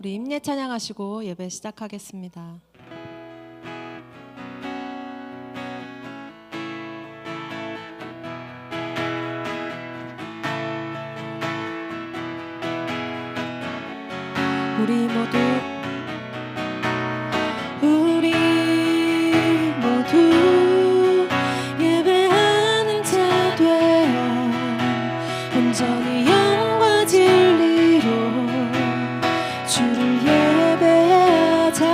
우리 임례 찬양하시고 예배 시작하겠습니다. 우리 모두 예배하는 자 되어 온전히 영과 진리로 주를 예배하자.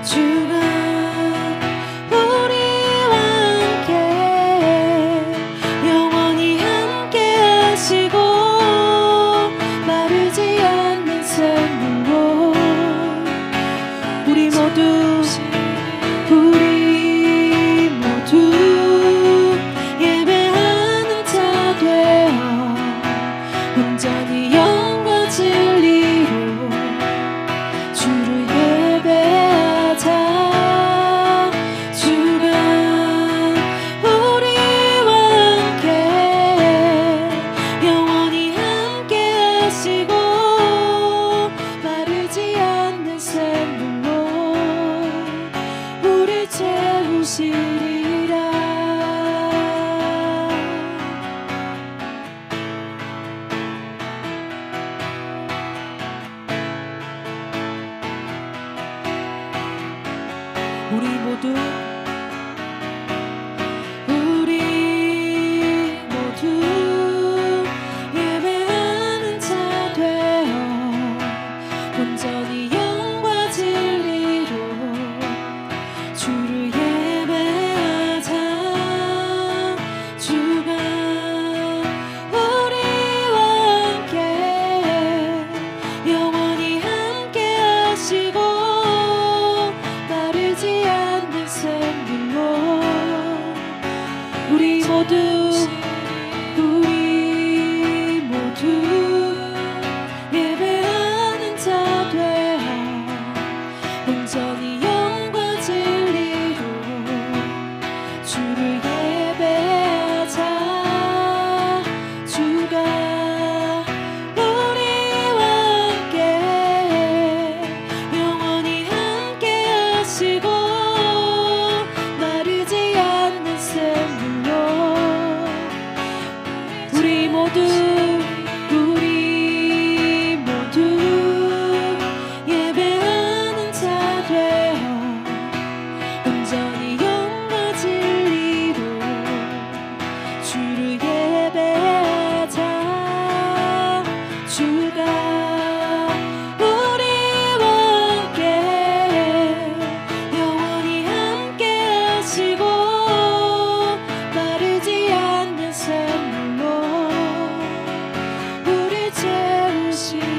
주가 우리와 함께 영원히 함께 하시고 마르지 않는 샘물로 우리 모두 예배하는 자 되어 온전히 영과 진리로 주를 예배하자. 주가 우리와 함께 영원히 함께 하시고 마르지 않는 샘물로 우리 채우시리라. 우리 모두 예배하는 자 되어 온전히 영과 진리로 주를 예배하자. 주가 우리와 함께 영원히 함께 하시고 마르지 않는 샘물로 우리 모두 예배하는 자 되어 온전히 영과 진리로 주를 예배하자. 주가 우리와 함께 영원히 함께 하시고 마르지 않는 샘물로 우리 모두 예배하는 자 되어 온전히 영과 진리로 주를 예배하자. 주가 우리와 함께 영원히 함께 하시고 마르지 않는 샘물로 우리 채우시리라.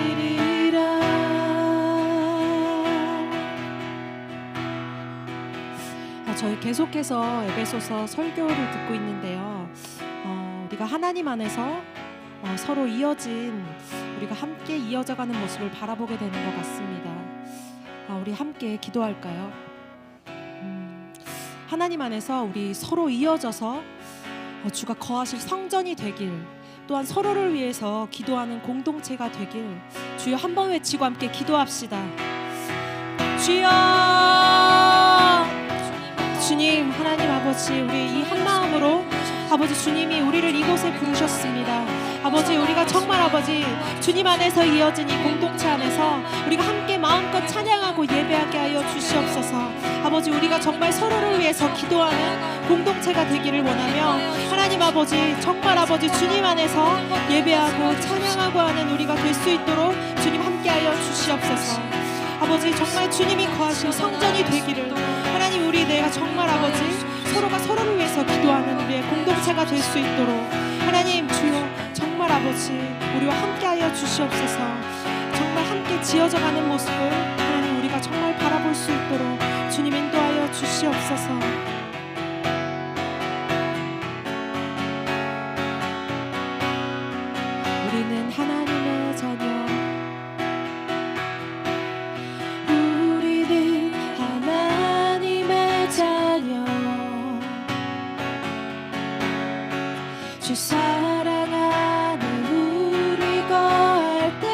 저희 계속해서 에베소서 설교를 듣고 있는데요. 우리가 하나님 안에서 서로 이어진, 우리가 함께 이어져가는 모습을 바라보게 되는 것 같습니다. 우리 함께 기도할까요? 하나님 안에서 우리 서로 이어져서 주가 거하실 성전이 되길, 또한 서로를 위해서 기도하는 공동체가 되길 주여 한번 외치고 함께 기도합시다. 주여, 주님, 하나님 아버지, 우리 이 한마음으로 아버지 주님이 우리를 이곳에 부르셨습니다. 아버지, 우리가 정말 아버지 주님 안에서 이어진 이 공동체 안에서 우리가 함께 마음껏 찬양하고 예배하게 하여 주시옵소서. 아버지, 우리가 정말 서로를 위해서 기도하는 공동체가 되기를 원하며 하나님 아버지, 정말 아버지 주님 안에서 예배하고 찬양하고 하는 우리가 될 수 있도록 주님 함께 하여 주시옵소서. 아버지, 정말 주님이 거하실 성전이 되기를 하나님, 우리 내가 정말 아버지 서로가 서로를 위해서 기도하는 우리의 공동체가 될 수 있도록 하나님 주여 정말 아버지 우리와 함께하여 주시옵소서. 정말 함께 지어져가는 모습을 하나님 우리가 정말 바라볼 수 있도록 주님 인도하여 주시옵소서. 우리는 하나님의 자녀, 우리는 하나님의 자녀, 주 사랑하는 우리 거할 때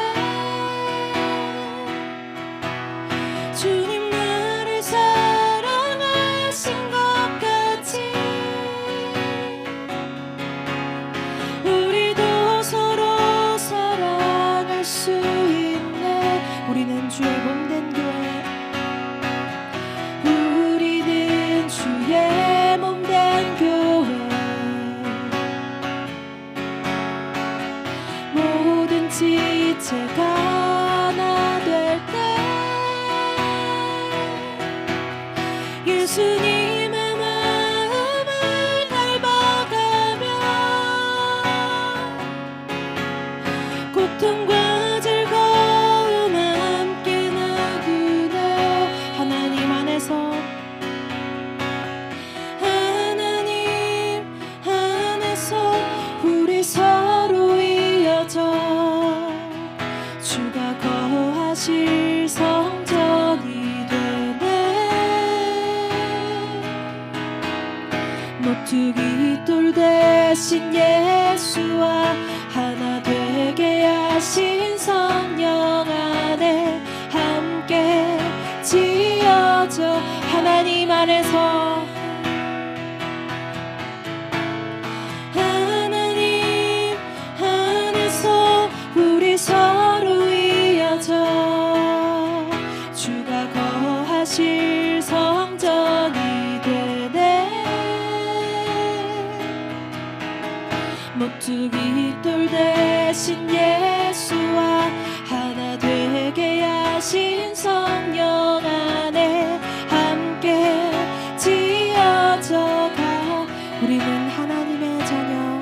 모퉁이 돌 대신 예수와 하나 되게 하신 성령 안에 함께 지어져 하나님 안에서 우리 서로 이어져 주가 거하실 성전이 되네. 모퉁이 돌 대신 예수와 하나 되게 하신 성령 안에 함께 지어져 가. 우리는 하나님의 자녀,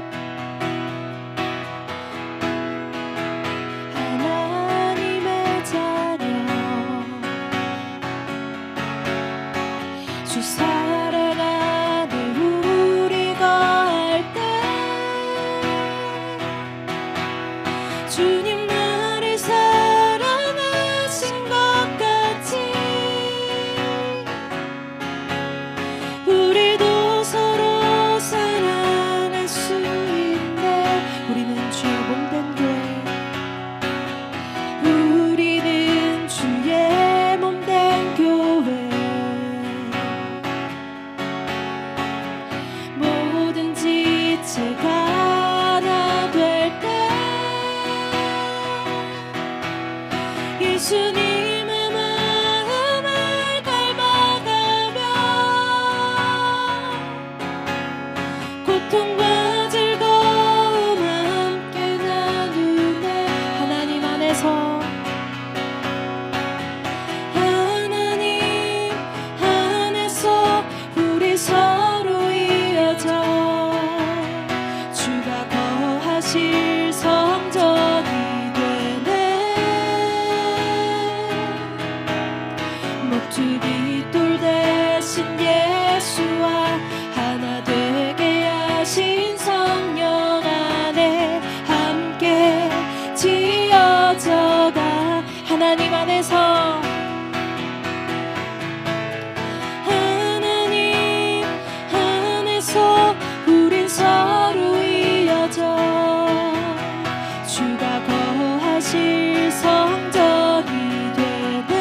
주 사랑 안에 우리가 할 때 주님 나를 사랑하신 것 같이 우리도 서로 사랑할 수 있네. 우리는 주의 몸된 교회, 우리는 주의 몸된 교회. 제가 하나 될 때 예수님의 마음을 닮아가며 고통과 즐거움 함께 나누네. 하나님 안에서 우리 서로 이어져 거하실 성전이 되네. 모퉁이 돌 대신 예수와 하나 되게 하신 성령 안에 함께 지어져 가. 하나님 안에서 우린 서로 이어져 주가 거하실 성전이 되네.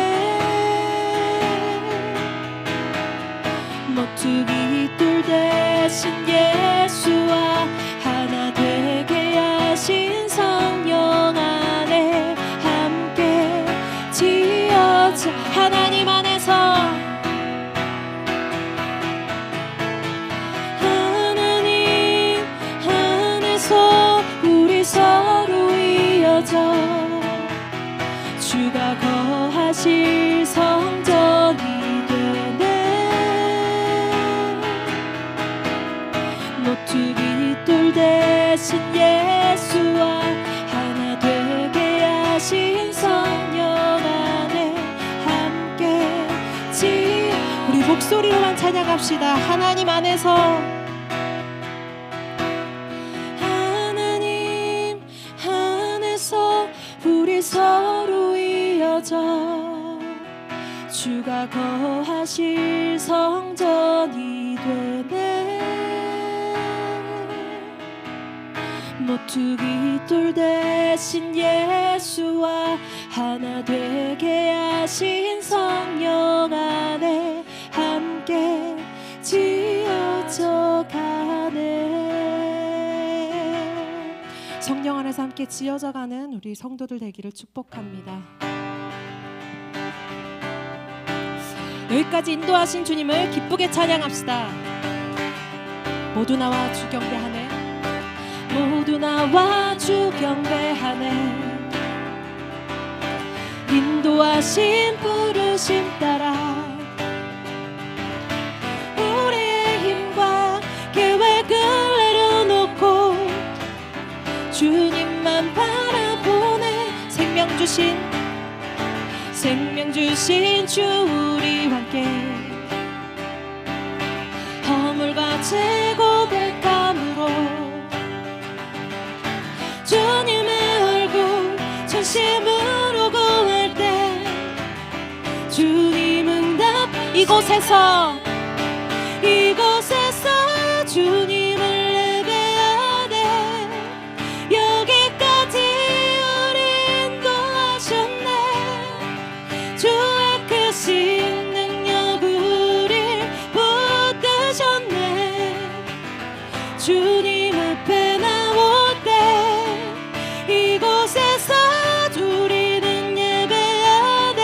모퉁이 돌 대신 예수와 하나 되게 하신 성령 안에 함께 지어져 하나님 안에서 우리 서로 이어져 주가 거하실 성전이 되네. 모퉁이 돌 대신 예수와 하나 되게 하신 성령 안에 함께 우리 목소리로만 찬양합시다. 하나님 안에서 우리 서로 이어져 주가 거하실 성전이 되네. 모퉁이 돌 대신 예수와 하나 되게 하신 성령 안에 함께 지어져 가네. 성령 안에서 함께 지어져가는 우리 성도들 되기를 축복합니다. 여기까지 인도하신 주님을 기쁘게 찬양합시다. 모두 나와 주 경배하네. 모두 나와 주 경배하네. 인도하신 부르심 따라 우리의 힘과 계획을 내려놓고 주님만 바라보네. 생명 주신 주 우리와 함께 허물과 죄 고백함으로 주님의 얼굴 전심으로 구할 때 주님 응답 이곳에서 주님 앞에 나올 때 이곳에서 우리는 예배하네.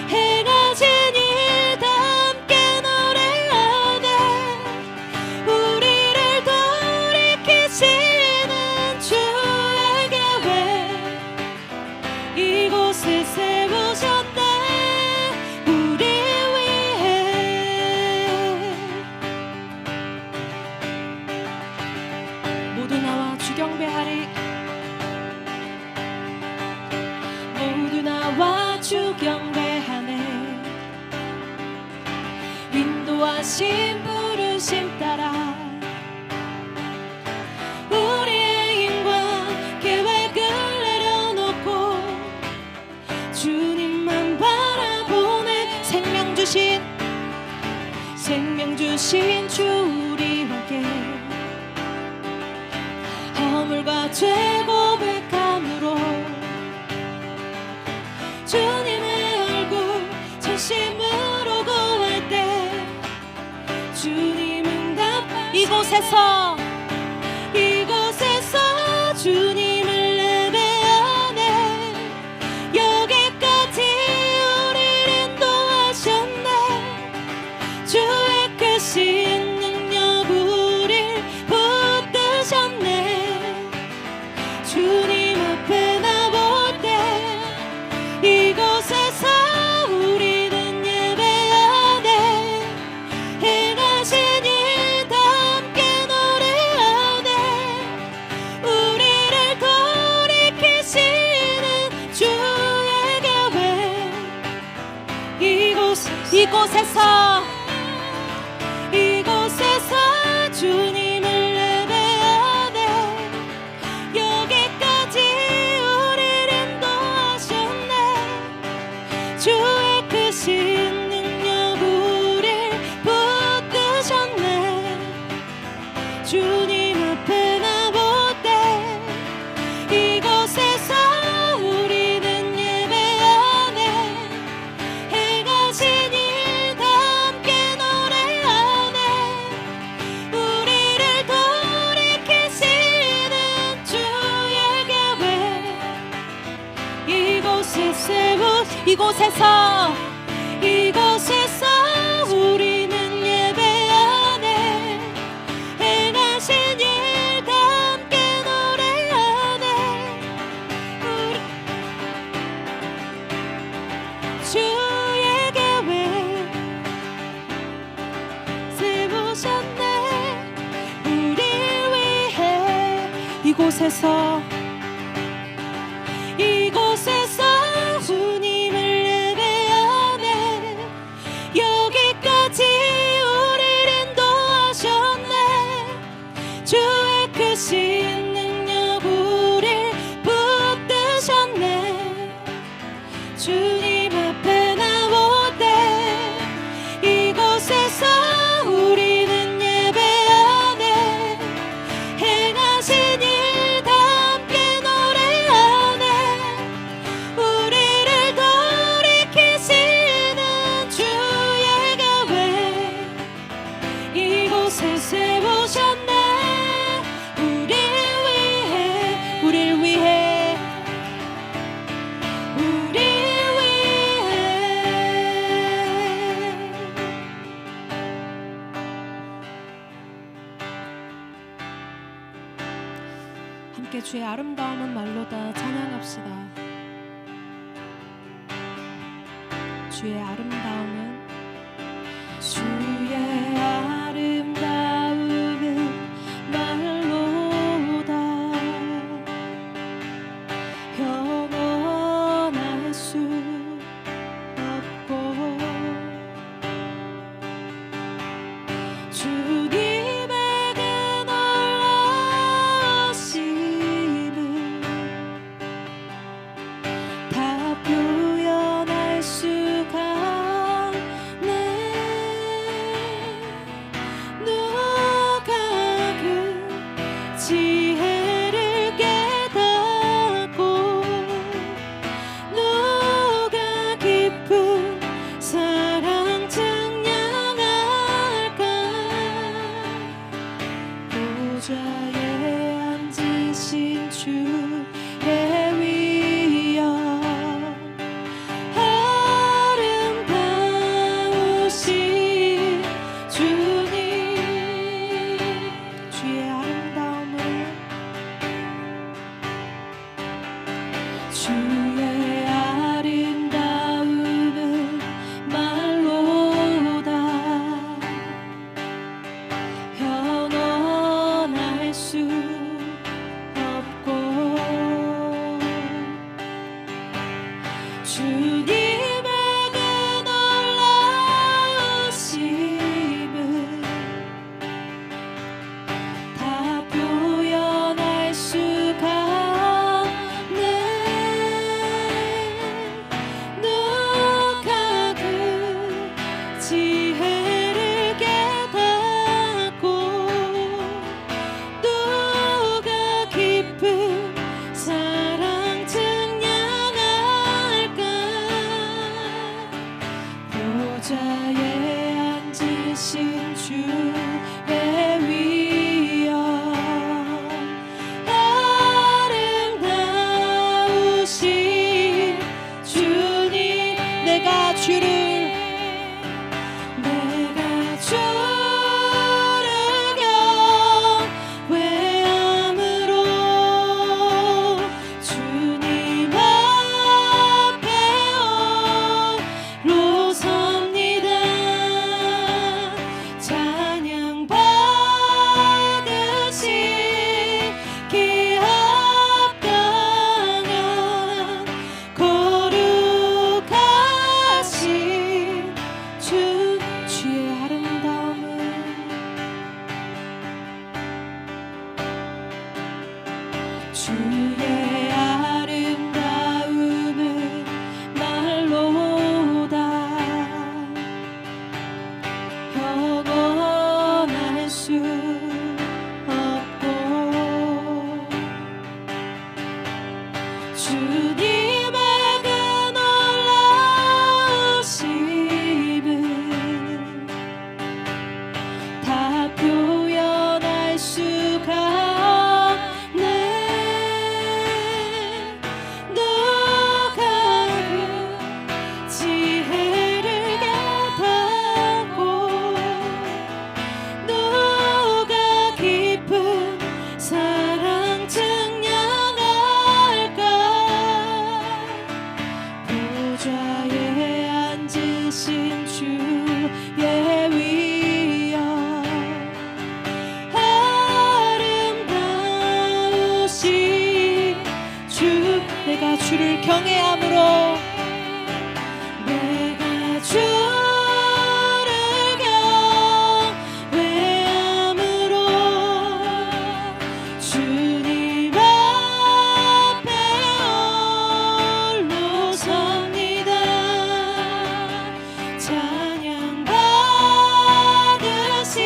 해가 지니 다 함께 노래하네. 우리를 돌이키시는 주의 계획 이곳에 세우셨네. 우리 위해 모두 나와 주경배하리. 모두 나와 주경배하네. 인도하신 부르심 따라 우리의 힘과 계획을 내려놓고 주님만 바라보네. 생명 주신 주 우리와 함께 허물과 죄 고백함으로 주님의 얼굴 전심으로 구할 때 주님 응답. 이곳에서 주님을 예배하네. 여기까지 우리를 인도하셨네. 주의 크신 능력 우릴 붙드셨네. 주님 앞에 나올 때 이곳에서 우리는 예배하네. 해가 지니 다 함께 노래하네. 우리를 돌이키시는 주의 계획 이곳에서 주님을 예배하네. 여기까지 우리를 인도하셨네. 주의 크신 능력 우릴 붙드셨네. 주님 앞에 나올 때 이곳에서 우리는 예배하네. 해가 지니 다 함께 노래하네. 우리를 돌이키시는 주의 계획 이곳에서 우리는 예배하네. 해가 지니 다 함께 노래하네. 주의 계획 세우셨네. 우리 위해 이곳에서 주님을 예배하네. 여기까지 우리를 인도하셨네. 주의 크신 능력 우릴 붙드셨네. 주님 앞에 나올 때 이곳에서 우리는 예배하네. 해가 지니 다 함께 노래하네. 우리를 돌이키시는 주의 계획 이곳에 세우셨네. 우릴 위해 함께 주의 아름다움은 말로다 찬양합시다. 주의 아름다움은 말로다 영원할 수 없고 주님의 그 놀라심을 다 표현할 수가 보좌에 앉으신 주의 위엄 아름다우신 주님 주의 아름다움을 주의 아름다움은 말로다 현원할 수 없고 주님의 그 놀라우심은 다 표현할 수가 없네 누가 그 지혜를 깨닫고 누가 깊은 사랑 증량할까 보좌에 앉으신 주의 위엄 아름다우신 주님 내가 주를 경외함으로 주님 앞에 홀로 섭니다 찬양 받으신 기합당한 거룩하신 주의 아름다움은 주의 아름다움은 말로다 영원할 수 없고 주님의 그 놀라우심은 다 표현할 수가 없네 누가 그 지혜를 깨닫고 누가 깊은 사랑 증량할까 보좌에 앉으신 주의 위엄 아름다우신 주 내가 주를 경외함으로 내가 주를 경외함으로 주님 앞에 홀로 섭니다 찬양 받으신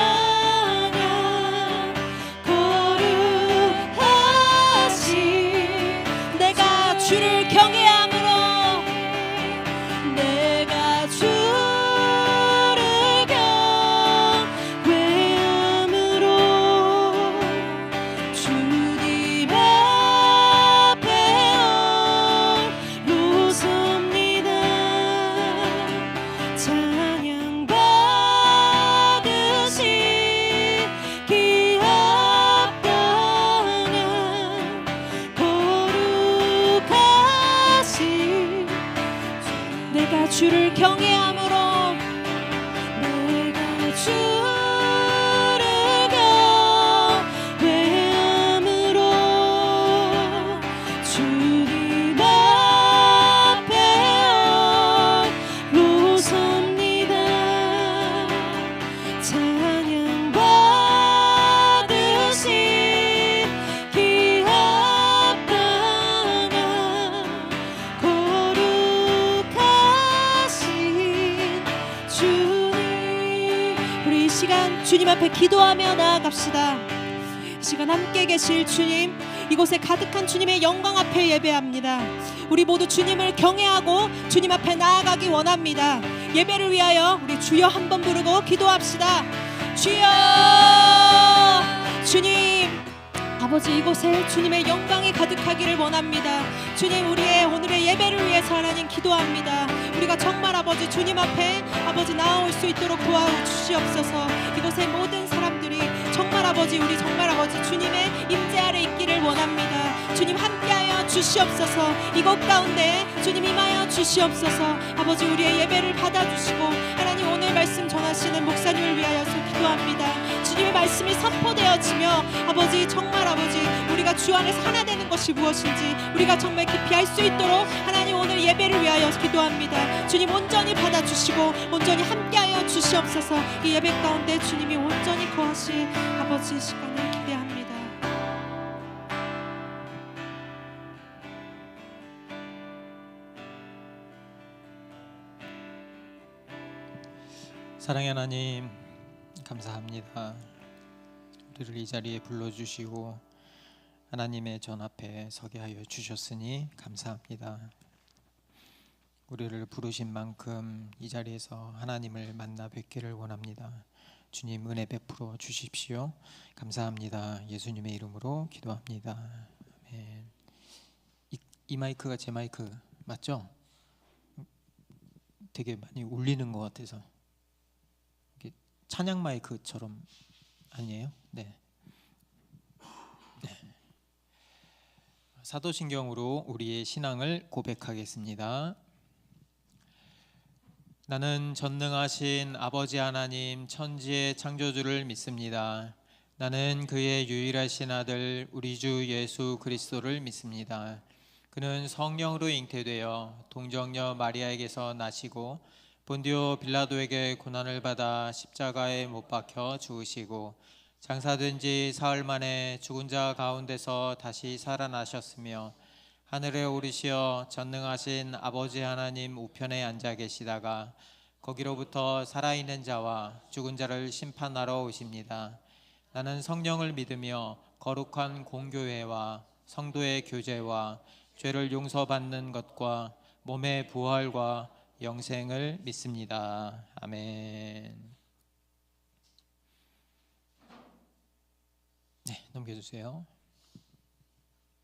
기합당한 거룩하신 내가 주를 경외함으로 내가 주를 경외함으로 주님 앞에 홀로 섭니다 찬양 받으신 기합당한 거룩하신 내가 주를 경외함으로 내가 주를 경외함으로 주님 앞에 홀로 섭니다 찬양 받으신 기합당한 거룩하신 주님 우리 이 시간 주님 앞에 기도하며 나아갑시다 이 시간 함께 계실 주님 이곳에 가득한 주님의 영광 앞에 예배합니다 우리 모두 주님을 경외하고 주님 앞에 나아가기 원합니다 예배를 위하여 우리 주여 한번 부르고 기도합시다 주여 주님 아버지 이곳에 주님의 영광이 가득하기를 원합니다. 주님 우리의 오늘의 예배를 위해서 하나님 기도합니다. 우리가 정말 아버지 주님 앞에 아버지 나아올 수 있도록 도와주시옵소서. 이곳의 모든 사람들이 정말 아버지 우리 정말 아버지 주님의 임재 아래 있기를 원합니다. 주님 함께하여 주시옵소서. 이곳 가운데 주님 임하여 주시옵소서. 아버지 우리의 예배를 받아주시고 하나님 오늘 말씀 전하시는 목사님을 위하여서 기도합니다. 주님의 말씀이 선포되어지며 아버지 정말 아버지 우리가 주 안에서 하나 되는 것이 무엇인지 우리가 정말 깊이 알 수 있도록 하나님 오늘 예배를 위하여 기도합니다. 주님 온전히 받아주시고 온전히 함께하여 주시옵소서. 이 예배 가운데 주님이 온전히 거하실 아버지 시간을 기대합니다. 사랑의 하나님 감사합니다. 우리를 이 자리에 불러주시고 하나님의 전 앞에 서게 하여 주셨으니 감사합니다. 우리를 부르신 만큼 이 자리에서 하나님을 만나 뵙기를 원합니다. 주님 은혜 베풀어 주십시오. 감사합니다. 예수님의 이름으로 기도합니다. 아멘. 이 마이크가 제 마이크 맞죠? 되게 많이 울리는 것 같아서 찬양 마이크처럼 아니에요? 네. 사도신경으로 우리의 신앙을 고백하겠습니다. 나는 전능하신 아버지 하나님 천지의 창조주를 믿습니다. 나는 그의 유일하신 아들 우리 주 예수 그리스도를 믿습니다. 그는 성령으로 잉태되어 동정녀 마리아에게서 나시고 본디오 빌라도에게 고난을 받아 십자가에 못 박혀 죽으시고 장사된 지 사흘 만에 죽은 자 가운데서 다시 살아나셨으며 하늘에 오르시어 전능하신 아버지 하나님 우편에 앉아 계시다가 거기로부터 살아있는 자와 죽은 자를 심판하러 오십니다. 나는 성령을 믿으며 거룩한 공교회와 성도의 교제와 죄를 용서받는 것과 몸의 부활과 영생을 믿습니다. 아멘. 네, 넘겨주세요.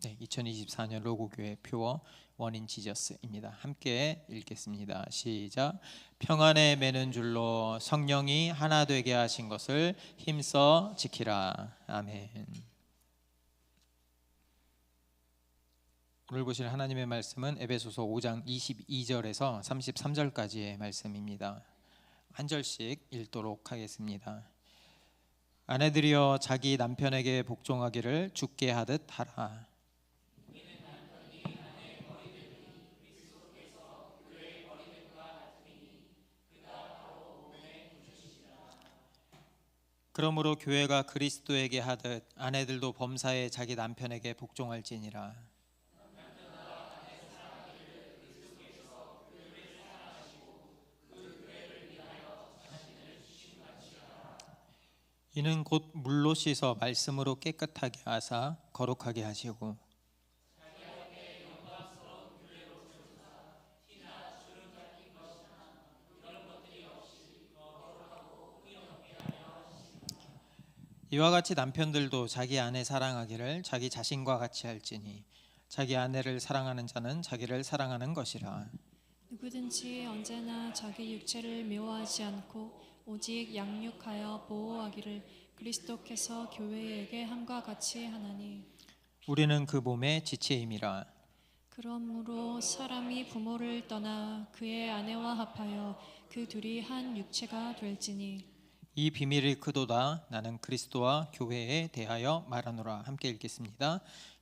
네, 2024년 로고교회 표어 원인 지저스입니다. 함께 읽겠습니다. 시작. 평안에 매는 줄로 성령이 하나 되게 하신 것을 힘써 지키라. 아멘. 오늘 보실 하나님의 말씀은 에베소서 5장 22절에서 33절까지의 말씀입니다. 한 절씩 읽도록 하겠습니다. 아내들이여 자기 남편에게 복종하기를 주께 하듯 하라. 그러므로 교회가 그리스도에게 하듯 아내들도 범사에 자기 남편에게 복종할지니라. 이는 곧 물로 씻어 말씀으로 깨끗하게 하사 거룩하게 하시고 이와 같이 남편들도 자기 아내 사랑하기를 자기 자신과 같이 할지니 자기 아내를 사랑하는 자는 자기를 사랑하는 것이라. 누구든지 언제나 자기 육체를 미워하지 않고 오직 양육하여 보호하기를 그리스도께서 교회에게 함과 같이 하나니 우리는 그 몸의 지체임이라. 그러므로 사람이 부모를 떠나 그의 아내와 합하여 그 둘이 한 육체가 될지니 이 비밀이 크도다. 나는 그리스도와 교회에 대하여 말하노라. 함께 읽겠습니다.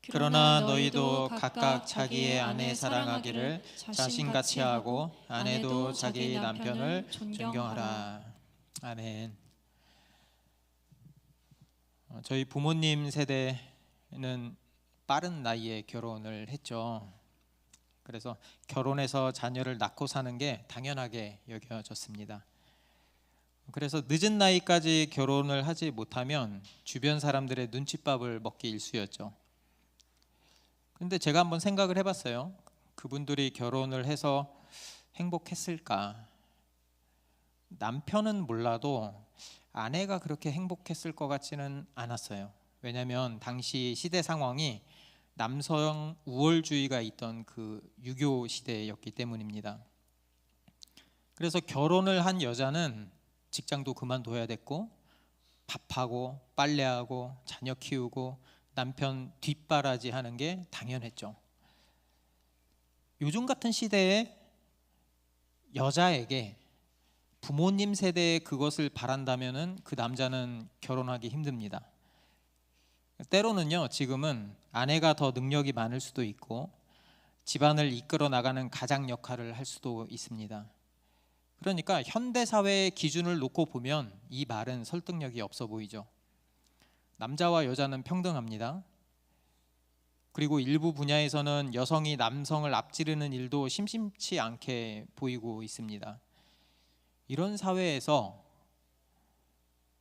그러나 너희도 각각 자기의 아내 사랑하기를 자신같이 하고 아내도 자기 남편을 존경하라. 아멘. 저희 부모님 세대는 빠른 나이에 결혼을 했죠. 그래서 결혼해서 자녀를 낳고 사는 게 당연하게 여겨졌습니다. 그래서 늦은 나이까지 결혼을 하지 못하면 주변 사람들의 눈칫밥을 먹기 일쑤였죠. 근데 제가 한번 생각을 해봤어요. 그분들이 결혼을 해서 행복했을까? 남편은 몰라도 아내가 그렇게 행복했을 것 같지는 않았어요. 왜냐하면 당시 시대 상황이 남성 우월주의가 있던 그 유교 시대였기 때문입니다. 그래서 결혼을 한 여자는 직장도 그만둬야 됐고, 밥하고 빨래하고 자녀 키우고 남편 뒷바라지 하는 게 당연했죠. 요즘 같은 시대에 여자에게 부모님 세대에 그것을 바란다면은 그 남자는 결혼하기 힘듭니다. 때로는요, 지금은 아내가 더 능력이 많을 수도 있고 집안을 이끌어 나가는 가장 역할을 할 수도 있습니다. 그러니까 현대 사회의 기준을 놓고 보면 이 말은 설득력이 없어 보이죠. 남자와 여자는 평등합니다. 그리고 일부 분야에서는 여성이 남성을 앞지르는 일도 심심치 않게 보이고 있습니다. 이런 사회에서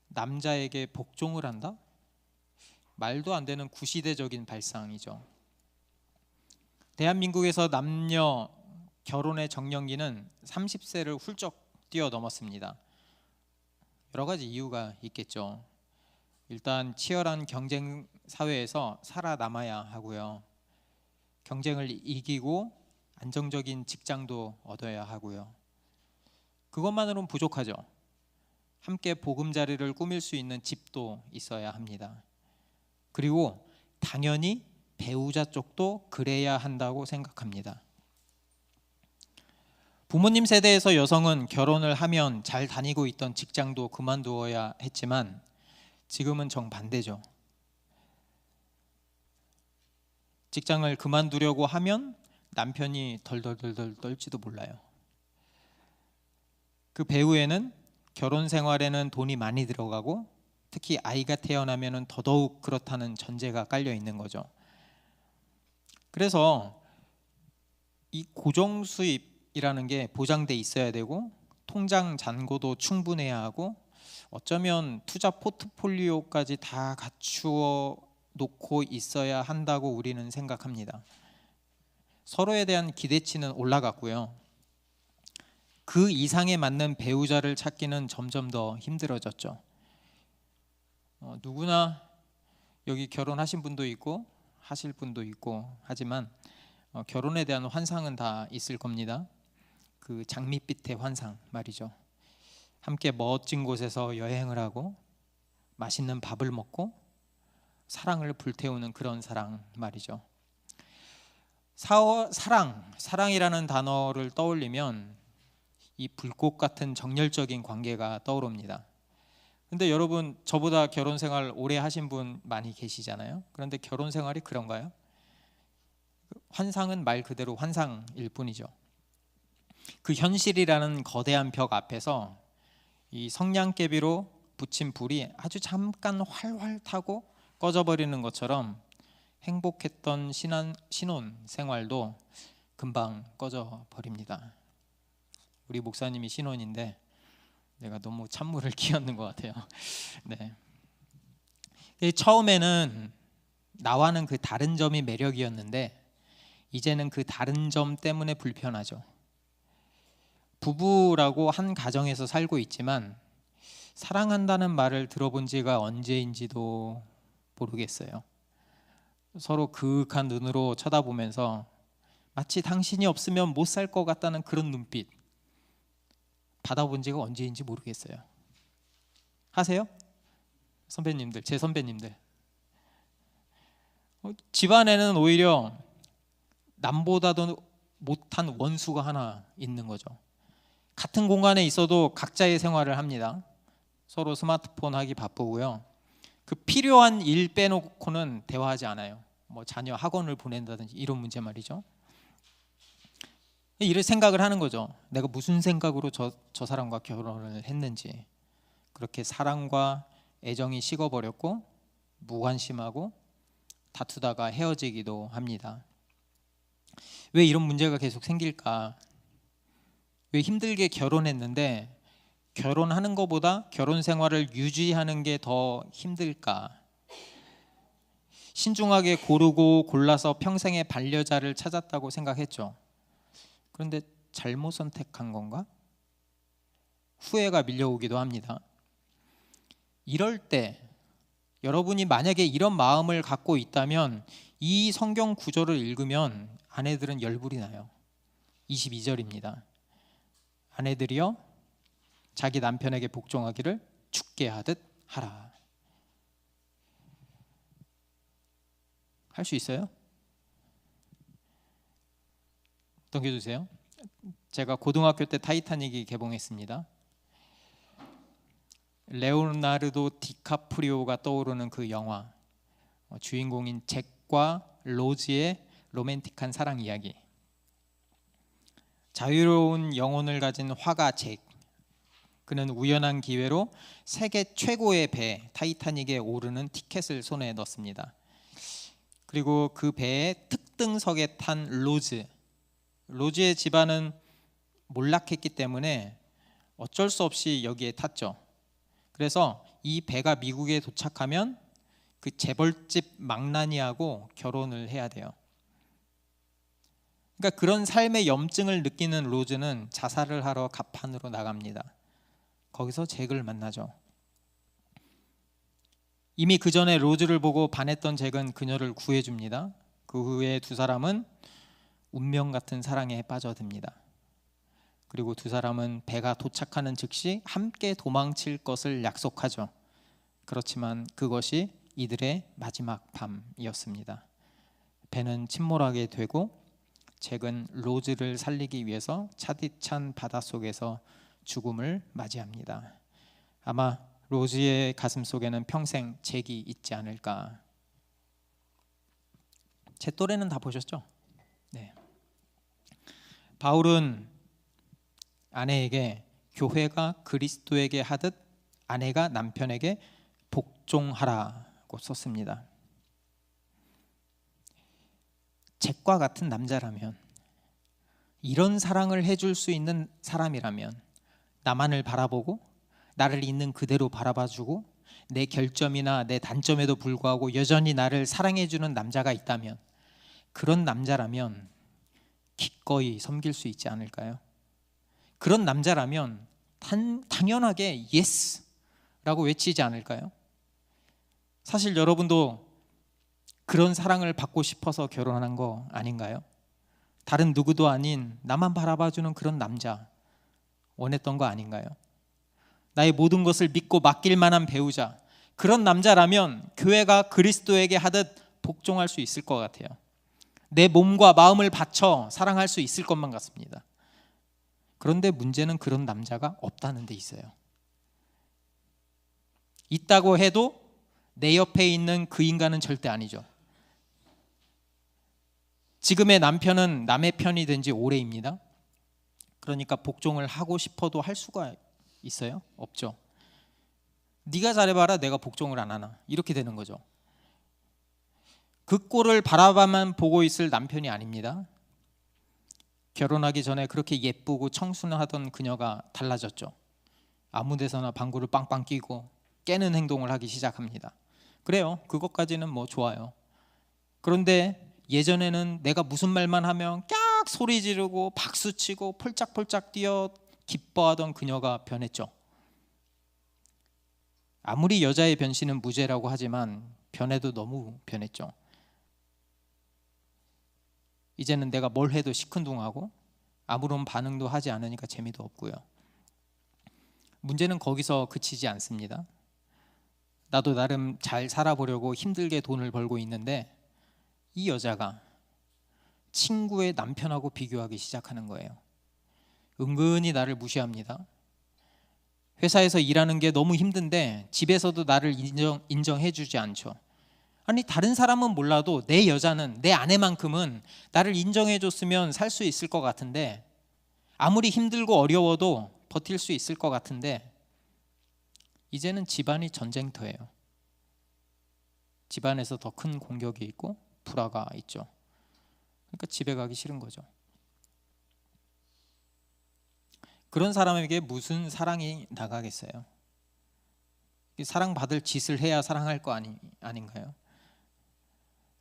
남자에게 복종을 한다? 말도 안 되는 구시대적인 발상이죠. 대한민국에서 남녀 결혼의 정년기는 30세를 훌쩍 뛰어넘었습니다. 여러 가지 이유가 있겠죠. 일단 치열한 경쟁 사회에서 살아남아야 하고요. 경쟁을 이기고 안정적인 직장도 얻어야 하고요. 그것만으로는 부족하죠. 함께 보금자리를 꾸밀 수 있는 집도 있어야 합니다. 그리고 당연히 배우자 쪽도 그래야 한다고 생각합니다. 부모님 세대에서 여성은 결혼을 하면 잘 다니고 있던 직장도 그만두어야 했지만 지금은 정반대죠. 직장을 그만두려고 하면 남편이 덜덜덜덜 떨지도 몰라요. 그 배후에는 결혼 생활에는 돈이 많이 들어가고 특히 아이가 태어나면 더더욱 그렇다는 전제가 깔려 있는 거죠. 그래서 이 고정 수입이라는 게 보장돼 있어야 되고 통장 잔고도 충분해야 하고 어쩌면 투자 포트폴리오까지 다 갖추어 놓고 있어야 한다고 우리는 생각합니다. 서로에 대한 기대치는 올라갔고요. 그 이상에 맞는 배우자를 찾기는 점점 더 힘들어졌죠. 누구나 여기 결혼하신 분도 있고 하실 분도 있고 하지만 결혼에 대한 환상은 다 있을 겁니다. 그 장밋빛의 환상 말이죠. 함께 멋진 곳에서 여행을 하고 맛있는 밥을 먹고 사랑을 불태우는 그런 사랑 말이죠. 사랑이라는 단어를 떠올리면 이 불꽃 같은 정열적인 관계가 떠오릅니다. 근데 여러분 저보다 결혼 생활 오래 하신 분 많이 계시잖아요. 그런데 결혼 생활이 그런가요? 환상은 말 그대로 환상일 뿐이죠. 그 현실이라는 거대한 벽 앞에서 이 성냥개비로 붙인 불이 아주 잠깐 활활 타고 꺼져버리는 것처럼 행복했던 신혼 생활도 금방 꺼져버립니다. 우리 목사님이 신혼인데 내가 너무 찬물을 끼얹는 것 같아요. 네. 처음에는 나와는 그 다른 점이 매력이었는데 이제는 그 다른 점 때문에 불편하죠. 부부라고 한 가정에서 살고 있지만 사랑한다는 말을 들어본 지가 언제인지도 모르겠어요. 서로 그윽한 눈으로 쳐다보면서 마치 당신이 없으면 못 살 것 같다는 그런 눈빛 받아본 지가 언제인지 모르겠어요. 하세요? 선배님들, 제 선배님들. 집안에는 오히려 남보다도 못한 원수가 하나 있는 거죠. 같은 공간에 있어도 각자의 생활을 합니다. 서로 스마트폰 하기 바쁘고요. 그 필요한 일 빼놓고는 대화하지 않아요. 뭐 자녀 학원을 보낸다든지 이런 문제 말이죠. 이런 생각을 하는 거죠. 내가 무슨 생각으로 저 사람과 결혼을 했는지. 그렇게 사랑과 애정이 식어버렸고 무관심하고 다투다가 헤어지기도 합니다. 왜 이런 문제가 계속 생길까? 왜 힘들게 결혼했는데 결혼하는 것보다 결혼 생활을 유지하는 게 더 힘들까? 신중하게 고르고 골라서 평생의 반려자를 찾았다고 생각했죠. 그런데 잘못 선택한 건가? 후회가 밀려오기도 합니다. 이럴 때 여러분이 만약에 이런 마음을 갖고 있다면 이 성경 구절을 읽으면 아내들은 열불이 나요. 22절입니다. 아내들이여 자기 남편에게 복종하기를 죽게 하듯 하라. 할 수 있어요? 넘겨주세요. 제가 고등학교 때 타이타닉이 개봉했습니다. 레오나르도 디카프리오가 떠오르는 그 영화, 주인공인 잭과 로즈의 로맨틱한 사랑 이야기. 자유로운 영혼을 가진 화가 잭, 그는 우연한 기회로 세계 최고의 배 타이타닉에 오르는 티켓을 손에 넣습니다. 그리고 그 배의 특등석에 탄 로즈의 집안은 몰락했기 때문에 어쩔 수 없이 여기에 탔죠. 그래서 이 배가 미국에 도착하면 그 재벌집 망나니하고 결혼을 해야 돼요. 그러니까 그런 삶의 염증을 느끼는 로즈는 자살을 하러 갑판으로 나갑니다. 거기서 잭을 만나죠. 이미 그 전에 로즈를 보고 반했던 잭은 그녀를 구해줍니다. 그 후에 두 사람은 운명 같은 사랑에 빠져듭니다. 그리고 두 사람은 배가 도착하는 즉시 함께 도망칠 것을 약속하죠. 그렇지만 그것이 이들의 마지막 밤이었습니다. 배는 침몰하게 되고 잭은 로즈를 살리기 위해서 차디찬 바닷속에서 죽음을 맞이합니다. 아마 로즈의 가슴 속에는 평생 잭이 있지 않을까. 제 또래는 다 보셨죠? 네. 바울은 아내에게 교회가 그리스도에게 하듯 아내가 남편에게 복종하라고 썼습니다. 잭과 같은 남자라면, 이런 사랑을 해줄 수 있는 사람이라면, 나만을 바라보고 나를 있는 그대로 바라봐주고 내 결점이나 내 단점에도 불구하고 여전히 나를 사랑해주는 남자가 있다면, 그런 남자라면 기꺼이 섬길 수 있지 않을까요? 그런 남자라면 당연하게 예스라고 외치지 않을까요? 사실 여러분도 그런 사랑을 받고 싶어서 결혼한 거 아닌가요? 다른 누구도 아닌 나만 바라봐주는 그런 남자 원했던 거 아닌가요? 나의 모든 것을 믿고 맡길 만한 배우자, 그런 남자라면 교회가 그리스도에게 하듯 복종할 수 있을 것 같아요. 내 몸과 마음을 바쳐 사랑할 수 있을 것만 같습니다. 그런데 문제는 그런 남자가 없다는 데 있어요. 있다고 해도 내 옆에 있는 그 인간은 절대 아니죠. 지금의 남편은 남의 편이 된 지 오래입니다. 그러니까 복종을 하고 싶어도 할 수가 있어요? 없죠. 네가 잘해봐라, 내가 복종을 안 하나, 이렇게 되는 거죠. 그 꼴을 바라봐만 보고 있을 남편이 아닙니다. 결혼하기 전에 그렇게 예쁘고 청순하던 그녀가 달라졌죠. 아무 데서나 방구를 빵빵 끼고 깨는 행동을 하기 시작합니다. 그래요, 그것까지는 뭐 좋아요. 그런데 예전에는 내가 무슨 말만 하면 깍 소리 지르고 박수치고 폴짝폴짝 뛰어 기뻐하던 그녀가 변했죠. 아무리 여자의 변신은 무죄라고 하지만 변해도 너무 변했죠. 이제는 내가 뭘 해도 시큰둥하고 아무런 반응도 하지 않으니까 재미도 없고요. 문제는 거기서 그치지 않습니다. 나도 나름 잘 살아보려고 힘들게 돈을 벌고 있는데 이 여자가 친구의 남편하고 비교하기 시작하는 거예요. 은근히 나를 무시합니다. 회사에서 일하는 게 너무 힘든데 집에서도 나를 인정해주지 않죠. 아니, 다른 사람은 몰라도 내 여자는, 내 아내만큼은 나를 인정해줬으면 살 수 있을 것 같은데, 아무리 힘들고 어려워도 버틸 수 있을 것 같은데, 이제는 집안이 전쟁터예요. 집안에서 더 큰 공격이 있고 불화가 있죠. 그러니까 집에 가기 싫은 거죠. 그런 사람에게 무슨 사랑이 나가겠어요? 사랑받을 짓을 해야 사랑할 거 아닌가요?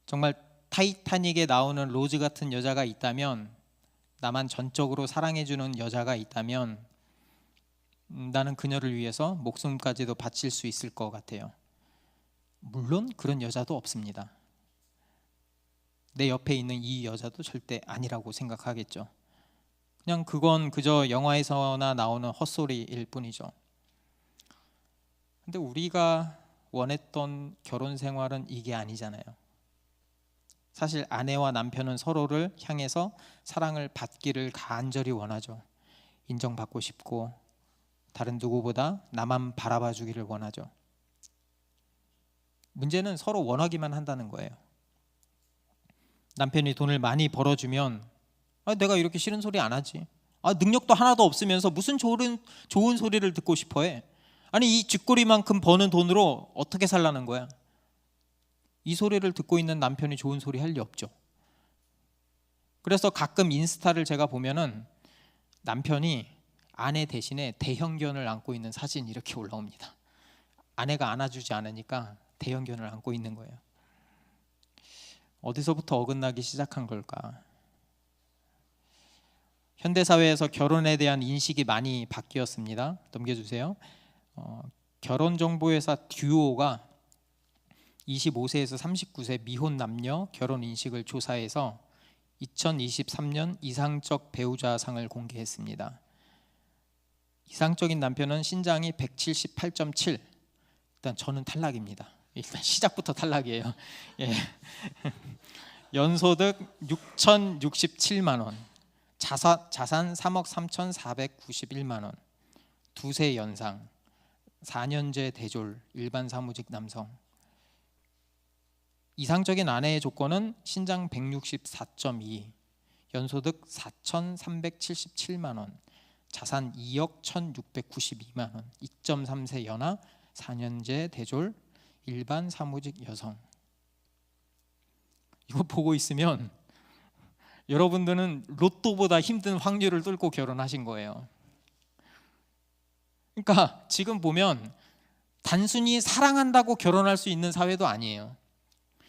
정말 타이타닉에 나오는 로즈 같은 여자가 있다면, 나만 전적으로 사랑해주는 여자가 있다면 나는 그녀를 위해서 목숨까지도 바칠 수 있을 것 같아요. 물론 그런 여자도 없습니다. 내 옆에 있는 이 여자도 절대 아니라고 생각하겠죠. 그냥 그건 그저 영화에서나 나오는 헛소리일 뿐이죠. 근데 우리가 원했던 결혼 생활은 이게 아니잖아요. 사실 아내와 남편은 서로를 향해서 사랑을 받기를 간절히 원하죠. 인정받고 싶고 다른 누구보다 나만 바라봐 주기를 원하죠. 문제는 서로 원하기만 한다는 거예요. 남편이 돈을 많이 벌어주면 내가 이렇게 싫은 소리 안 하지. 능력도 하나도 없으면서 무슨 좋은 소리를 듣고 싶어 해. 아니 이 쥐꼬리만큼 버는 돈으로 어떻게 살라는 거야. 이 소리를 듣고 있는 남편이 좋은 소리 할 리 없죠. 그래서 가끔 인스타를 제가 보면은 남편이 아내 대신에 대형견을 안고 있는 사진이 이렇게 올라옵니다. 아내가 안아주지 않으니까 대형견을 안고 있는 거예요. 어디서부터 어긋나기 시작한 걸까? 현대사회에서 결혼에 대한 인식이 많이 바뀌었습니다. 넘겨주세요. 결혼정보회사 듀오가 25세에서 39세 미혼 남녀 결혼 인식을 조사해서 2023년 이상적 배우자상을 공개했습니다. 이상적인 남편은 신장이 178.7. 일단 저는 탈락입니다. 일단 시작부터 탈락이에요. 예. 연소득 6,067만 원, 자산 3억 3,491만 원, 두세 연상, 4년제 대졸, 일반 사무직 남성. 이상적인 아내의 조건은 신장 164.2, 연소득 4,377만 원, 자산 2억 1,692만 원, 2.3세 연하, 4년제 대졸, 일반 사무직 여성. 이거 보고 있으면 여러분들은 로또보다 힘든 확률을 뚫고 결혼하신 거예요. 그러니까 지금 보면 단순히 사랑한다고 결혼할 수 있는 사회도 아니에요.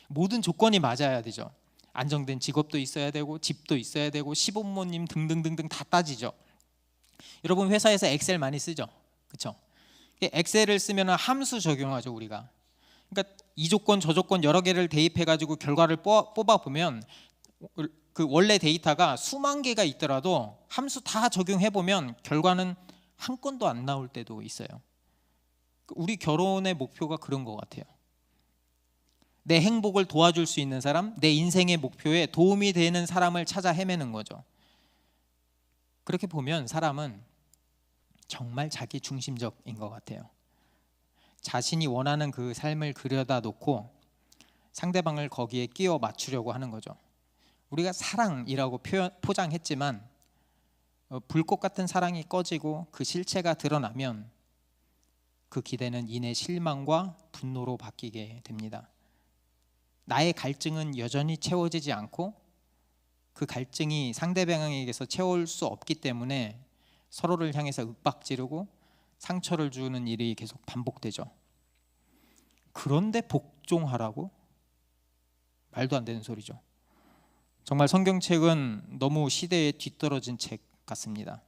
모든 조건이 맞아야 되죠. 안정된 직업도 있어야 되고 집도 있어야 되고 시부모님 등등등등 다 따지죠. 여러분 회사에서 엑셀 많이 쓰죠, 그렇죠? 엑셀을 쓰면 함수 적용하죠 우리가. 그러니까 이 조건 저 조건 여러 개를 대입해가지고 결과를 뽑아 보면 그 원래 데이터가 수만 개가 있더라도 함수 다 적용해 보면 결과는 한 건도 안 나올 때도 있어요. 우리 결혼의 목표가 그런 것 같아요. 내 행복을 도와줄 수 있는 사람, 내 인생의 목표에 도움이 되는 사람을 찾아 헤매는 거죠. 그렇게 보면 사람은 정말 자기 중심적인 것 같아요. 자신이 원하는 그 삶을 그려다 놓고 상대방을 거기에 끼워 맞추려고 하는 거죠. 우리가 사랑이라고 포장했지만 불꽃 같은 사랑이 꺼지고 그 실체가 드러나면 그 기대는 이내 실망과 분노로 바뀌게 됩니다. 나의 갈증은 여전히 채워지지 않고 그 갈증이 상대방에게서 채울 수 없기 때문에 서로를 향해서 윽박지르고 상처를 주는 일이 계속 반복되죠. 그런데 복종하라고? 말도 안 되는 소리죠. 정말 성경책은 너무 시대에 뒤떨어진 책 같습니다.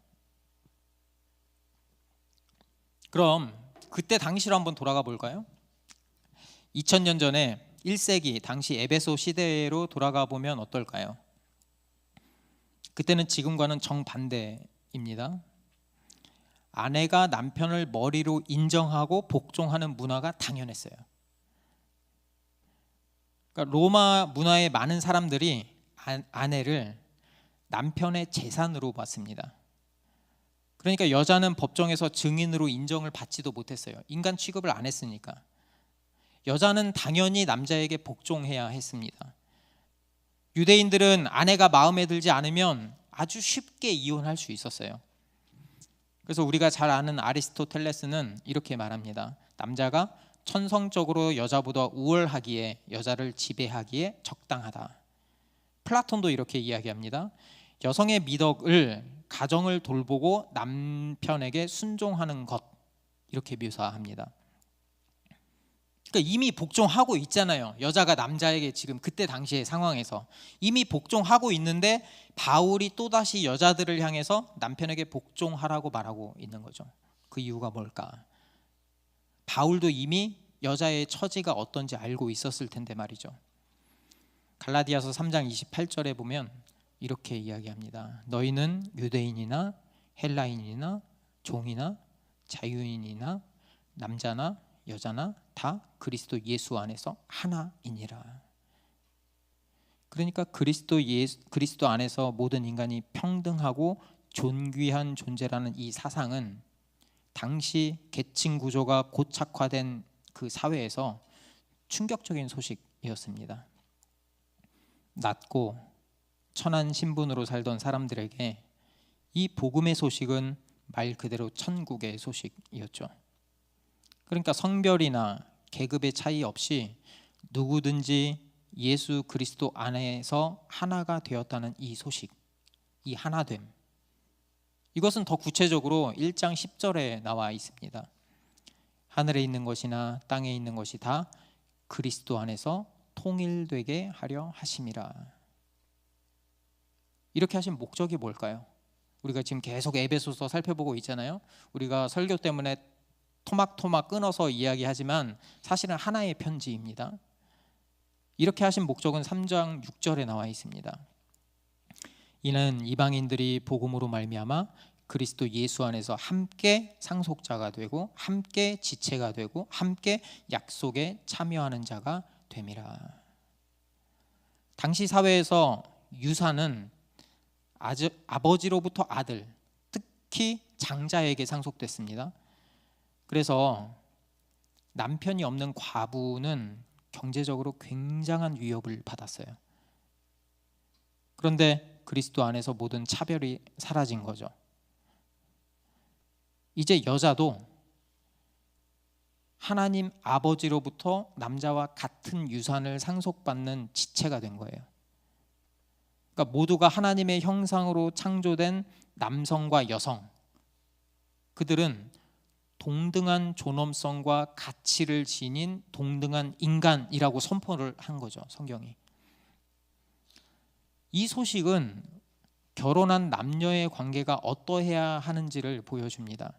그럼 그때 당시로 한번 돌아가 볼까요? 2000년 전에 1세기 당시 에베소 시대로 돌아가 보면 어떨까요? 그때는 지금과는 정반대입니다. 아내가 남편을 머리로 인정하고 복종하는 문화가 당연했어요. 그러니까 로마 문화의 많은 사람들이 아내를 남편의 재산으로 봤습니다. 그러니까 여자는 법정에서 증인으로 인정을 받지도 못했어요. 인간 취급을 안 했으니까. 여자는 당연히 남자에게 복종해야 했습니다. 유대인들은 아내가 마음에 들지 않으면 아주 쉽게 이혼할 수 있었어요. 그래서 우리가 잘 아는 아리스토텔레스는 이렇게 말합니다. 남자가 천성적으로 여자보다 우월하기에 여자를 지배하기에 적당하다. 플라톤도 이렇게 이야기합니다. 여성의 미덕을 가정을 돌보고 남편에게 순종하는 것, 이렇게 묘사합니다. 그러니까 이미 복종하고 있잖아요. 여자가 남자에게 지금 그때 당시의 상황에서 이미 복종하고 있는데 바울이 또다시 여자들을 향해서 남편에게 복종하라고 말하고 있는 거죠. 그 이유가 뭘까? 바울도 이미 여자의 처지가 어떤지 알고 있었을 텐데 말이죠. 갈라디아서 3장 28절에 보면 이렇게 이야기합니다. 너희는 유대인이나 헬라인이나 종이나 자유인이나 남자나 여자나 다 그리스도 예수 안에서 하나이니라. 그러니까 그리스도 안에서 모든 인간이 평등하고 존귀한 존재라는 이 사상은 당시 계층 구조가 고착화된 그 사회에서 충격적인 소식이었습니다. 낮고 천한 신분으로 살던 사람들에게 이 복음의 소식은 말 그대로 천국의 소식이었죠. 그러니까 성별이나 계급의 차이 없이 누구든지 예수 그리스도 안에서 하나가 되었다는 이 소식, 이 하나됨, 이것은 더 구체적으로 1장 10절에 나와 있습니다. 하늘에 있는 것이나 땅에 있는 것이 다 그리스도 안에서 통일되게 하려 하심이라. 이렇게 하신 목적이 뭘까요? 우리가 지금 계속 에베소서 살펴보고 있잖아요. 우리가 설교 때문에 토막토막 끊어서 이야기하지만 사실은 하나의 편지입니다. 이렇게 하신 목적은 3장 6절에 나와 있습니다. 이는 이방인들이 복음으로 말미암아 그리스도 예수 안에서 함께 상속자가 되고 함께 지체가 되고 함께 약속에 참여하는 자가 됨이라. 당시 사회에서 유산은 아버지로부터 아들, 특히 장자에게 상속됐습니다. 그래서 남편이 없는 과부는 경제적으로 굉장한 위협을 받았어요. 그런데 그리스도 안에서 모든 차별이 사라진 거죠. 이제 여자도 하나님 아버지로부터 남자와 같은 유산을 상속받는 지체가 된 거예요. 그러니까 모두가 하나님의 형상으로 창조된 남성과 여성, 그들은 동등한 존엄성과 가치를 지닌 동등한 인간이라고 선포를 한 거죠, 성경이. 이 소식은 결혼한 남녀의 관계가 어떠해야 하는지를 보여줍니다.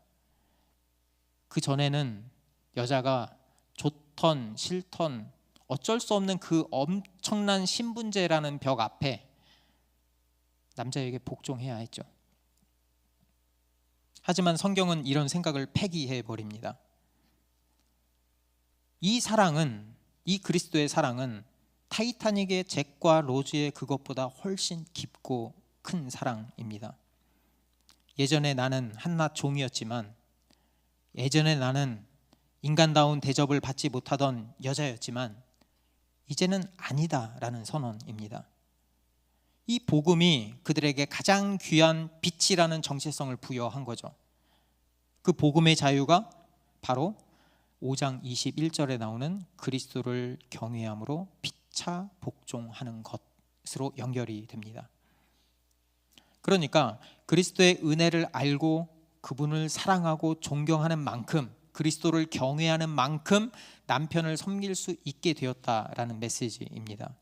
그 전에는 여자가 좋던 싫던 어쩔 수 없는 그 엄청난 신분제라는 벽 앞에 남자에게 복종해야 했죠. 하지만 성경은 이런 생각을 폐기해 버립니다. 이 사랑은, 이 그리스도의 사랑은 타이타닉의 잭과 로즈의 그것보다 훨씬 깊고 큰 사랑입니다. 예전에 나는 한낱 종이었지만, 예전에 나는 인간다운 대접을 받지 못하던 여자였지만 이제는 아니다라는 선언입니다. 이 복음이 그들에게 가장 귀한 빛이라는 정체성을 부여한 거죠. 그 복음의 자유가 바로 5장 21절에 나오는 그리스도를 경외함으로 피차 복종하는 것으로 연결이 됩니다. 그러니까 그리스도의 은혜를 알고 그분을 사랑하고 존경하는 만큼, 그리스도를 경외하는 만큼 남편을 섬길 수 있게 되었다라는 메시지입니다.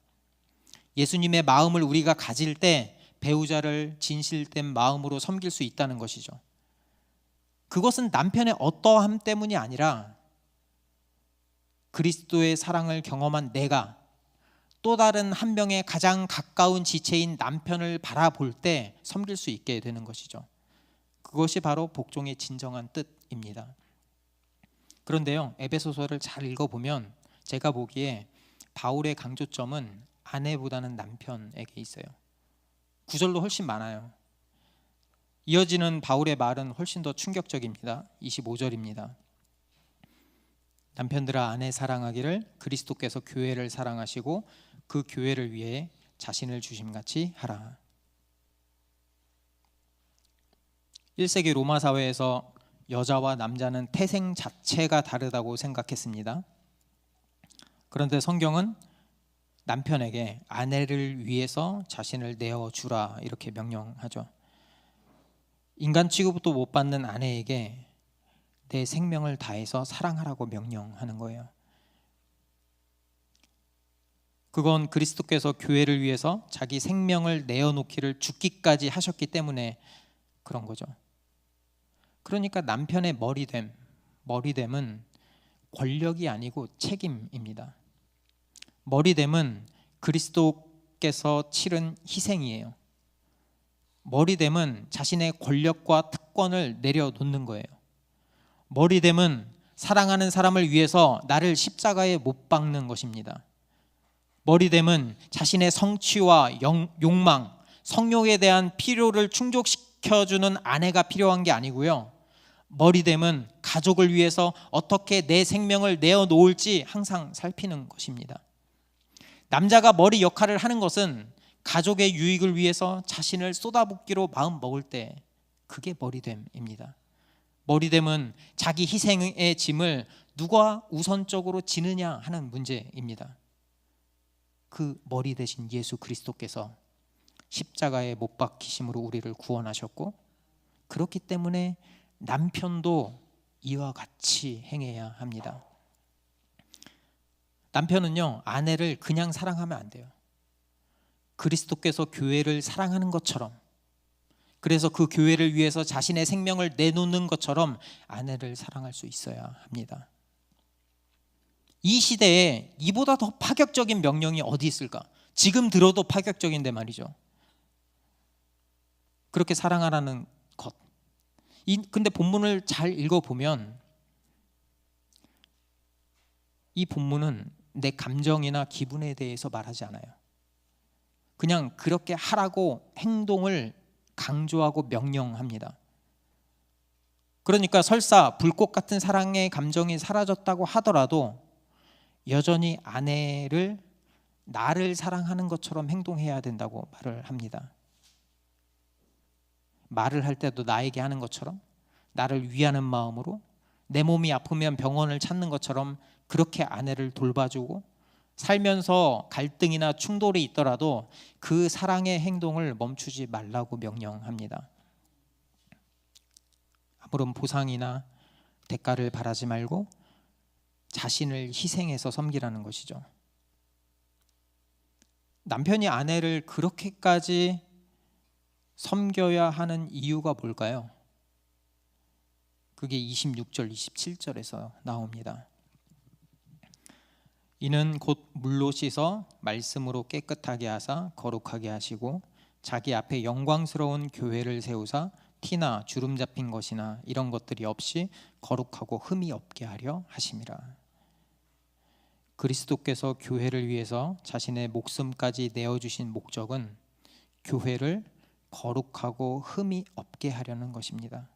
예수님의 마음을 우리가 가질 때 배우자를 진실된 마음으로 섬길 수 있다는 것이죠. 그것은 남편의 어떠함 때문이 아니라 그리스도의 사랑을 경험한 내가 또 다른 한 명의 가장 가까운 지체인 남편을 바라볼 때 섬길 수 있게 되는 것이죠. 그것이 바로 복종의 진정한 뜻입니다. 그런데요, 에베소서를 잘 읽어보면 제가 보기에 바울의 강조점은 아내보다는 남편에게 있어요. 구절도 훨씬 많아요. 이어지는 바울의 말은 훨씬 더 충격적입니다. 25절입니다. 남편들아 아내 사랑하기를 그리스도께서 교회를 사랑하시고 그 교회를 위해 자신을 주심같이 하라. 1세기 로마 사회에서 여자와 남자는 태생 자체가 다르다고 생각했습니다. 그런데 성경은 남편에게 아내를 위해서 자신을 내어주라 이렇게 명령하죠. 인간 취급도 못 받는 아내에게 내 생명을 다해서 사랑하라고 명령하는 거예요. 그건 그리스도께서 교회를 위해서 자기 생명을 내어놓기를 죽기까지 하셨기 때문에 그런 거죠. 그러니까 남편의 머리됨은 권력이 아니고 책임입니다. 머리됨은 그리스도께서 치른 희생이에요. 머리됨은 자신의 권력과 특권을 내려놓는 거예요. 머리됨은 사랑하는 사람을 위해서 나를 십자가에 못 박는 것입니다. 머리됨은 자신의 성취와 욕망, 성욕에 대한 필요를 충족시켜주는 아내가 필요한 게 아니고요. 머리됨은 가족을 위해서 어떻게 내 생명을 내어놓을지 항상 살피는 것입니다. 남자가 머리 역할을 하는 것은 가족의 유익을 위해서 자신을 쏟아붓기로 마음 먹을 때 그게 머리됨입니다. 머리됨은 자기 희생의 짐을 누가 우선적으로 지느냐 하는 문제입니다. 그 머리 대신 예수 그리스도께서 십자가에 못 박히심으로 우리를 구원하셨고, 그렇기 때문에 남편도 이와 같이 행해야 합니다. 남편은요, 아내를 그냥 사랑하면 안 돼요. 그리스도께서 교회를 사랑하는 것처럼, 그래서 그 교회를 위해서 자신의 생명을 내놓는 것처럼 아내를 사랑할 수 있어야 합니다. 이 시대에 이보다 더 파격적인 명령이 어디 있을까? 지금 들어도 파격적인데 말이죠. 그렇게 사랑하라는 것. 근데 본문을 잘 읽어보면 이 본문은 내 감정이나 기분에 대해서 말하지 않아요. 그냥 그렇게 하라고 행동을 강조하고 명령합니다. 그러니까 설사 불꽃 같은 사랑의 감정이 사라졌다고 하더라도 여전히 아내를 나를 사랑하는 것처럼 행동해야 된다고 말을 합니다. 말을 할 때도 나에게 하는 것처럼, 나를 위하는 마음으로, 내 몸이 아프면 병원을 찾는 것처럼 그렇게 아내를 돌봐주고, 살면서 갈등이나 충돌이 있더라도 그 사랑의 행동을 멈추지 말라고 명령합니다. 아무런 보상이나 대가를 바라지 말고 자신을 희생해서 섬기라는 것이죠. 남편이 아내를 그렇게까지 섬겨야 하는 이유가 뭘까요? 그게 26절, 27절에서 나옵니다. 이는 곧 물로 씻어 말씀으로 깨끗하게 하사 거룩하게 하시고, 자기 앞에 영광스러운 교회를 세우사 티나 주름 잡힌 것이나 이런 것들이 없이 거룩하고 흠이 없게 하려 하심이라. 그리스도께서 교회를 위해서 자신의 목숨까지 내어주신 목적은 교회를 거룩하고 흠이 없게 하려는 것입니다.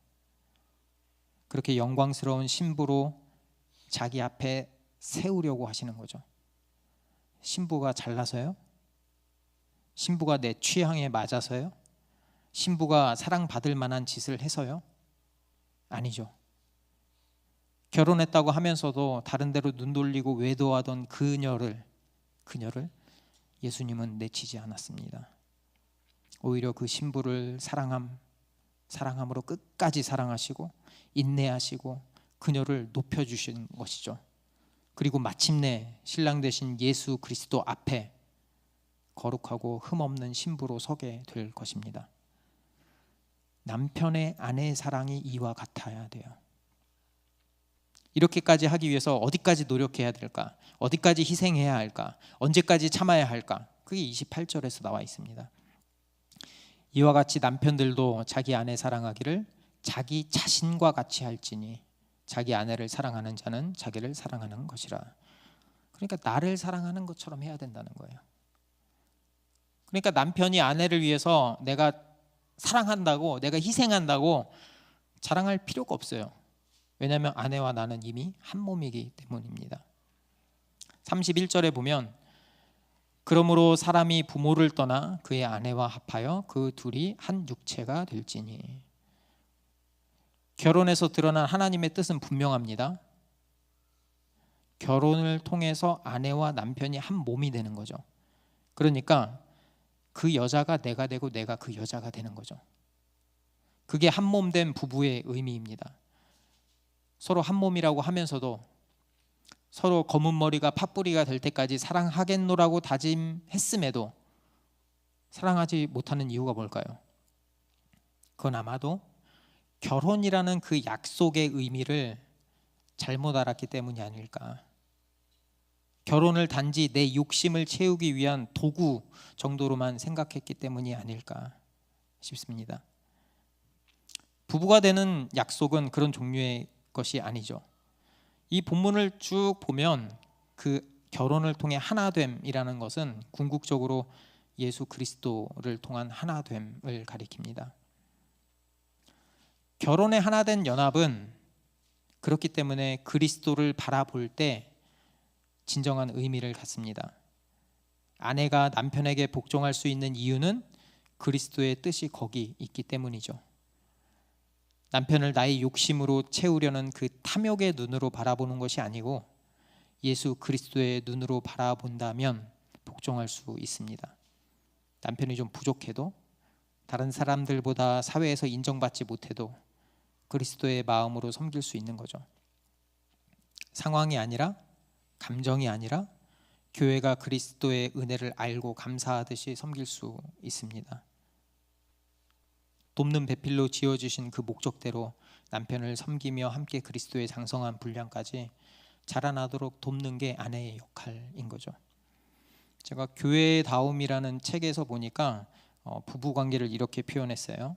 그렇게 영광스러운 신부로 자기 앞에 세우려고 하시는 거죠. 신부가 잘나서요? 신부가 내 취향에 맞아서요? 신부가 사랑받을 만한 짓을 해서요? 아니죠. 결혼했다고 하면서도 다른 데로 눈 돌리고 외도하던 그녀를 예수님은 내치지 않았습니다. 오히려 그 신부를 사랑함으로 끝까지 사랑하시고 인내하시고 그녀를 높여주신 것이죠. 그리고 마침내 신랑 되신 예수 그리스도 앞에 거룩하고 흠없는 신부로 서게 될 것입니다. 남편의 아내의 사랑이 이와 같아야 돼요. 이렇게까지 하기 위해서 어디까지 노력해야 될까? 어디까지 희생해야 할까? 언제까지 참아야 할까? 그게 28절에서 나와 있습니다. 이와 같이 남편들도 자기 아내 사랑하기를 자기 자신과 같이 할지니 자기 아내를 사랑하는 자는 자기를 사랑하는 것이라. 그러니까 나를 사랑하는 것처럼 해야 된다는 거예요. 그러니까 남편이 아내를 위해서 내가 사랑한다고, 내가 희생한다고 자랑할 필요가 없어요. 왜냐하면 아내와 나는 이미 한 몸이기 때문입니다. 31절에 보면 그러므로 사람이 부모를 떠나 그의 아내와 합하여 그 둘이 한 육체가 될지니. 결혼에서 드러난 하나님의 뜻은 분명합니다. 결혼을 통해서 아내와 남편이 한 몸이 되는 거죠. 그러니까 그 여자가 내가 되고 내가 그 여자가 되는 거죠. 그게 한 몸 된 부부의 의미입니다. 서로 한 몸이라고 하면서도 서로 검은 머리가 팥뿌리가 될 때까지 사랑하겠노라고 다짐했음에도 사랑하지 못하는 이유가 뭘까요? 그건 아마도 결혼이라는 그 약속의 의미를 잘못 알았기 때문이 아닐까. 결혼을 단지 내 욕심을 채우기 위한 도구 정도로만 생각했기 때문이 아닐까 싶습니다. 부부가 되는 약속은 그런 종류의 것이 아니죠. 이 본문을 쭉 보면 그 결혼을 통해 하나됨이라는 것은 궁극적으로 예수 그리스도를 통한 하나됨을 가리킵니다. 결혼의 하나된 연합은 그렇기 때문에 그리스도를 바라볼 때 진정한 의미를 갖습니다. 아내가 남편에게 복종할 수 있는 이유는 그리스도의 뜻이 거기 있기 때문이죠. 남편을 나의 욕심으로 채우려는 그 탐욕의 눈으로 바라보는 것이 아니고 예수 그리스도의 눈으로 바라본다면 복종할 수 있습니다. 남편이 좀 부족해도, 다른 사람들보다 사회에서 인정받지 못해도 그리스도의 마음으로 섬길 수 있는 거죠. 상황이 아니라, 감정이 아니라 교회가 그리스도의 은혜를 알고 감사하듯이 섬길 수 있습니다. 돕는 배필로 지어주신 그 목적대로 남편을 섬기며 함께 그리스도의 장성한 분량까지 자라나도록 돕는 게 아내의 역할인 거죠. 제가 교회다움이라는 책에서 보니까 부부 관계를 이렇게 표현했어요.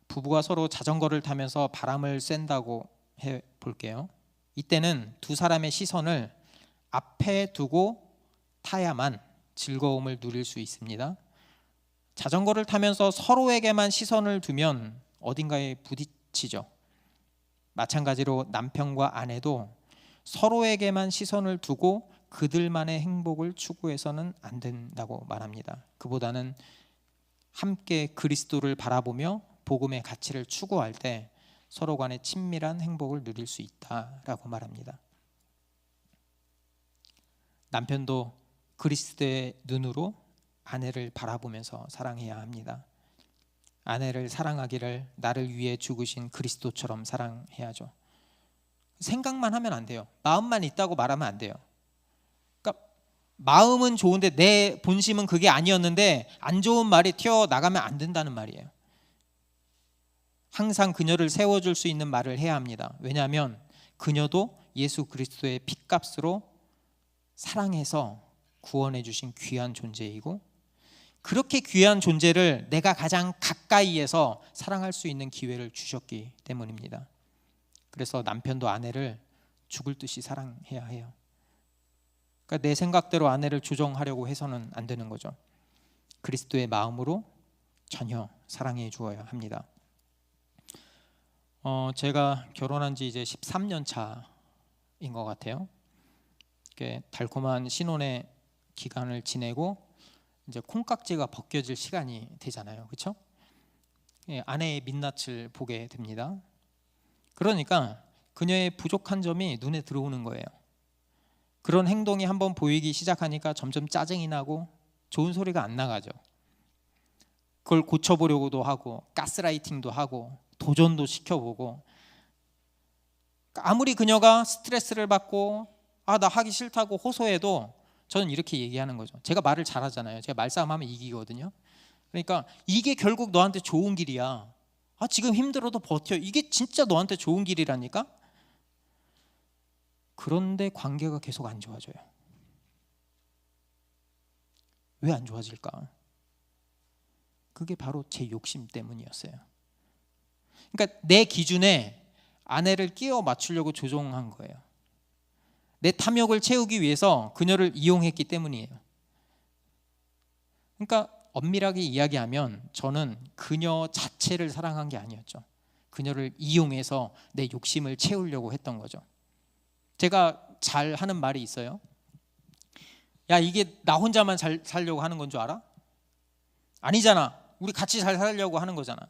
부부가 서로 자전거를 타면서 바람을 쐰다고 해볼게요. 이때는 두 사람의 시선을 앞에 두고 타야만 즐거움을 누릴 수 있습니다. 자전거를 타면서 서로에게만 시선을 두면 어딘가에 부딪히죠. 마찬가지로 남편과 아내도 서로에게만 시선을 두고 그들만의 행복을 추구해서는 안 된다고 말합니다. 그보다는 함께 그리스도를 바라보며 복음의 가치를 추구할 때 서로 간의 친밀한 행복을 누릴 수 있다라고 말합니다. 남편도 그리스도의 눈으로 아내를 바라보면서 사랑해야 합니다. 아내를 사랑하기를 나를 위해 죽으신 그리스도처럼 사랑해야죠. 생각만 하면 안 돼요. 마음만 있다고 말하면 안 돼요. 그러니까 마음은 좋은데 내 본심은 그게 아니었는데 안 좋은 말이 튀어나가면 안 된다는 말이에요. 항상 그녀를 세워줄 수 있는 말을 해야 합니다. 왜냐하면 그녀도 예수 그리스도의 핏값으로 사랑해서 구원해 주신 귀한 존재이고, 그렇게 귀한 존재를 내가 가장 가까이에서 사랑할 수 있는 기회를 주셨기 때문입니다. 그래서 남편도 아내를 죽을 듯이 사랑해야 해요. 그러니까 내 생각대로 아내를 조정하려고 해서는 안 되는 거죠. 그리스도의 마음으로 전혀 사랑해 주어야 합니다. 제가 결혼한 지 이제 13년 차인 것 같아요. 이렇게 달콤한 신혼의 기간을 지내고 이제 콩깍지가 벗겨질 시간이 되잖아요. 그렇죠? 아내의 민낯을 보게 됩니다. 그러니까 그녀의 부족한 점이 눈에 들어오는 거예요. 그런 행동이 한번 보이기 시작하니까 점점 짜증이 나고 좋은 소리가 안 나가죠. 그걸 고쳐보려고도 하고 가스라이팅도 하고 도전도 시켜보고, 아무리 그녀가 스트레스를 받고 나 하기 싫다고 호소해도 저는 이렇게 얘기하는 거죠. 제가 말을 잘하잖아요. 제가 말싸움하면 이기거든요. 그러니까 이게 결국 너한테 좋은 길이야. 지금 힘들어도 버텨. 이게 진짜 너한테 좋은 길이라니까. 그런데 관계가 계속 안 좋아져요. 왜 안 좋아질까? 그게 바로 제 욕심 때문이었어요. 그러니까 내 기준에 아내를 끼워 맞추려고 조종한 거예요. 내 탐욕을 채우기 위해서 그녀를 이용했기 때문이에요. 그러니까 엄밀하게 이야기하면 저는 그녀 자체를 사랑한 게 아니었죠. 그녀를 이용해서 내 욕심을 채우려고 했던 거죠. 제가 잘 하는 말이 있어요. 야, 이게 나 혼자만 잘 살려고 하는 건 줄 알아? 아니잖아. 우리 같이 잘 살려고 하는 거잖아.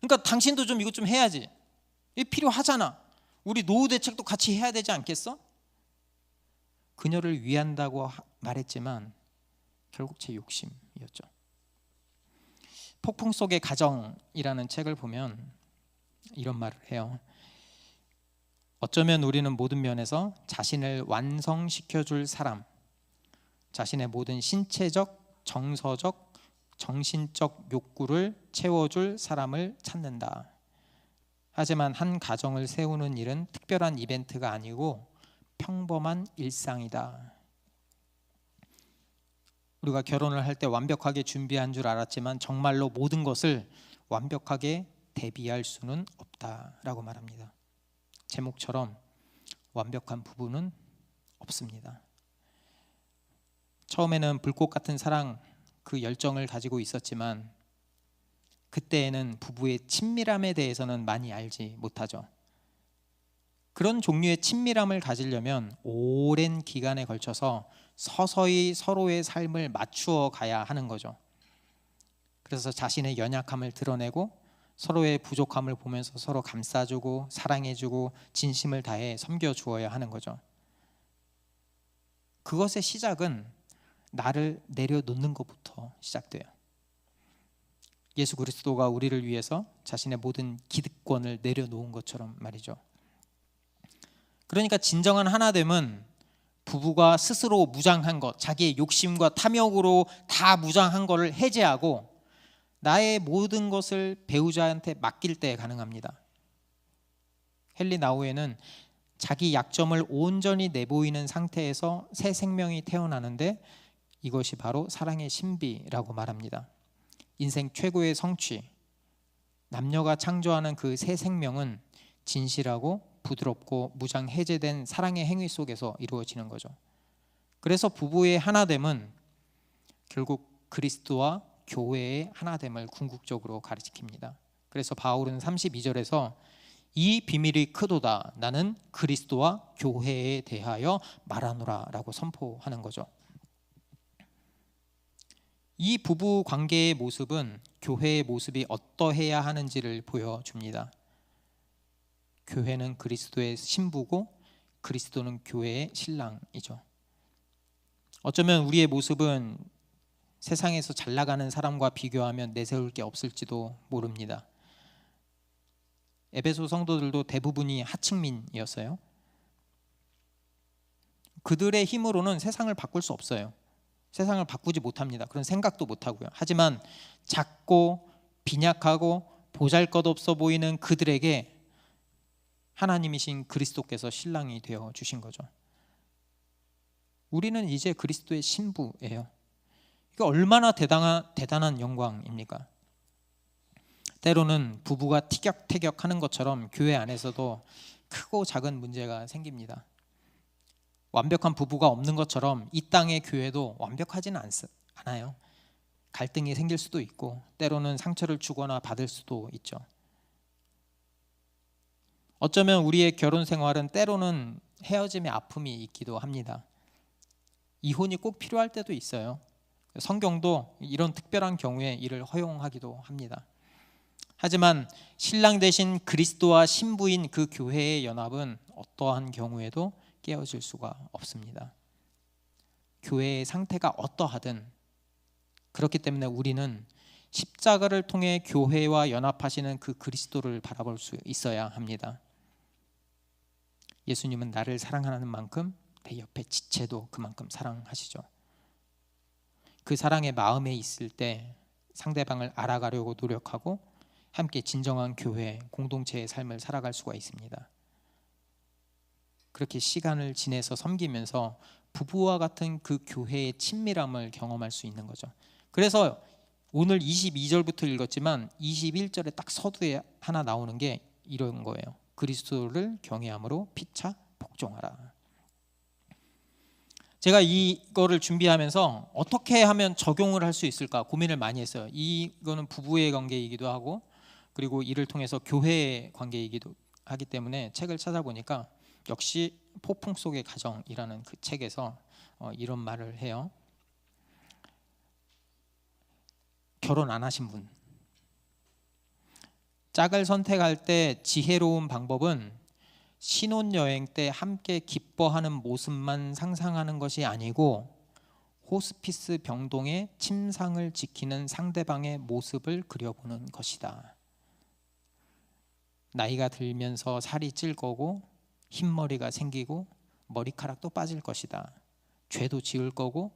그러니까 당신도 좀 이것 좀 해야지. 이게 필요하잖아. 우리 노후 대책도 같이 해야 되지 않겠어? 그녀를 위한다고 말했지만 결국 제 욕심이었죠. 폭풍 속의 가정이라는 책을 보면 이런 말을 해요. 어쩌면 우리는 모든 면에서 자신을 완성시켜줄 사람, 자신의 모든 신체적, 정서적, 정신적 욕구를 채워줄 사람을 찾는다. 하지만 한 가정을 세우는 일은 특별한 이벤트가 아니고 평범한 일상이다. 우리가 결혼을 할 때 완벽하게 준비한 줄 알았지만 정말로 모든 것을 완벽하게 대비할 수는 없다라고 말합니다. 제목처럼 완벽한 부부는 없습니다. 처음에는 불꽃 같은 사랑, 그 열정을 가지고 있었지만 그때에는 부부의 친밀함에 대해서는 많이 알지 못하죠. 그런 종류의 친밀함을 가지려면 오랜 기간에 걸쳐서 서서히 서로의 삶을 맞추어 가야 하는 거죠. 그래서 자신의 연약함을 드러내고 서로의 부족함을 보면서 서로 감싸주고 사랑해주고 진심을 다해 섬겨주어야 하는 거죠. 그것의 시작은 나를 내려놓는 것부터 시작돼요. 예수 그리스도가 우리를 위해서 자신의 모든 기득권을 내려놓은 것처럼 말이죠. 그러니까 진정한 하나됨은 부부가 스스로 무장한 것, 자기의 욕심과 탐욕으로 다 무장한 것을 해제하고 나의 모든 것을 배우자한테 맡길 때 가능합니다. 헨리 나우에는 자기 약점을 온전히 내보이는 상태에서 새 생명이 태어나는데 이것이 바로 사랑의 신비라고 말합니다. 인생 최고의 성취, 남녀가 창조하는 그 새 생명은 진실하고 부드럽고 무장 해제된 사랑의 행위 속에서 이루어지는 거죠. 그래서 부부의 하나됨은 결국 그리스도와 교회의 하나됨을 궁극적으로 가리킵니다. 그래서 바울은 32절에서 이 비밀이 크도다, 나는 그리스도와 교회에 대하여 말하노라 라고 선포하는 거죠. 이 부부 관계의 모습은 교회의 모습이 어떠해야 하는지를 보여줍니다. 교회는 그리스도의 신부고 그리스도는 교회의 신랑이죠. 어쩌면 우리의 모습은 세상에서 잘 나가는 사람과 비교하면 내세울 게 없을지도 모릅니다. 에베소 성도들도 대부분이 하층민이었어요. 그들의 힘으로는 세상을 바꿀 수 없어요. 세상을 바꾸지 못합니다. 그런 생각도 못하고요. 하지만 작고 빈약하고 보잘것없어 보이는 그들에게 하나님이신 그리스도께서 신랑이 되어 주신 거죠. 우리는 이제 그리스도의 신부예요. 이게 얼마나 대단한 영광입니까? 때로는 부부가 티격태격하는 것처럼 교회 안에서도 크고 작은 문제가 생깁니다. 완벽한 부부가 없는 것처럼 이 땅의 교회도 완벽하지는 않아요. 갈등이 생길 수도 있고 때로는 상처를 주거나 받을 수도 있죠. 어쩌면 우리의 결혼 생활은 때로는 헤어짐의 아픔이 있기도 합니다. 이혼이 꼭 필요할 때도 있어요. 성경도 이런 특별한 경우에 이를 허용하기도 합니다. 하지만 신랑 대신 그리스도와 신부인 그 교회의 연합은 어떠한 경우에도 깨어질 수가 없습니다. 교회의 상태가 어떠하든 그렇기 때문에 우리는 십자가를 통해 교회와 연합하시는 그 그리스도를 바라볼 수 있어야 합니다. 예수님은 나를 사랑하는 만큼 내 옆에 지체도 그만큼 사랑하시죠. 그 사랑의 마음에 있을 때 상대방을 알아가려고 노력하고 함께 진정한 교회, 공동체의 삶을 살아갈 수가 있습니다. 그렇게 시간을 지내서 섬기면서 부부와 같은 그 교회의 친밀함을 경험할 수 있는 거죠. 그래서 오늘 22절부터 읽었지만 21절에 딱 서두에 하나 나오는 게 이런 거예요. 그리스도를 경외함으로 피차 복종하라. 제가 이거를 준비하면서 어떻게 하면 적용을 할 수 있을까 고민을 많이 했어요. 이거는 부부의 관계이기도 하고 그리고 이를 통해서 교회의 관계이기도 하기 때문에 책을 찾아보니까 역시 폭풍 속의 가정이라는 그 책에서 이런 말을 해요. 결혼 안 하신 분, 짝을 선택할 때 지혜로운 방법은 신혼여행 때 함께 기뻐하는 모습만 상상하는 것이 아니고 호스피스 병동의 침상을 지키는 상대방의 모습을 그려보는 것이다. 나이가 들면서 살이 찔 거고 흰머리가 생기고 머리카락도 빠질 것이다. 죄도 지을 거고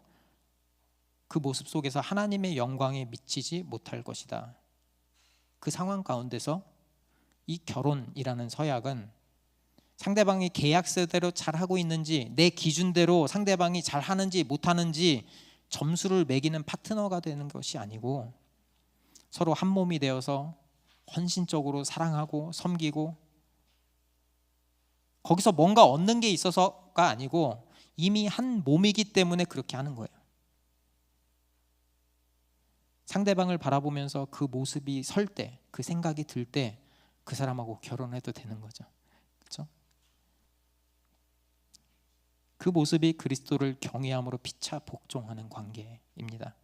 그 모습 속에서 하나님의 영광에 미치지 못할 것이다. 그 상황 가운데서 이 결혼이라는 서약은 상대방이 계약서대로 잘하고 있는지, 내 기준대로 상대방이 잘하는지 못하는지 점수를 매기는 파트너가 되는 것이 아니고, 서로 한 몸이 되어서 헌신적으로 사랑하고 섬기고, 거기서 뭔가 얻는 게 있어서가 아니고 이미 한 몸이기 때문에 그렇게 하는 거예요. 상대방을 바라보면서 그 모습이 설 때, 그 생각이 들 때 그 사람하고 결혼해도 되는 거죠. 그렇죠? 그 모습이 그리스도를 경외함으로 피차 복종하는 관계입니다.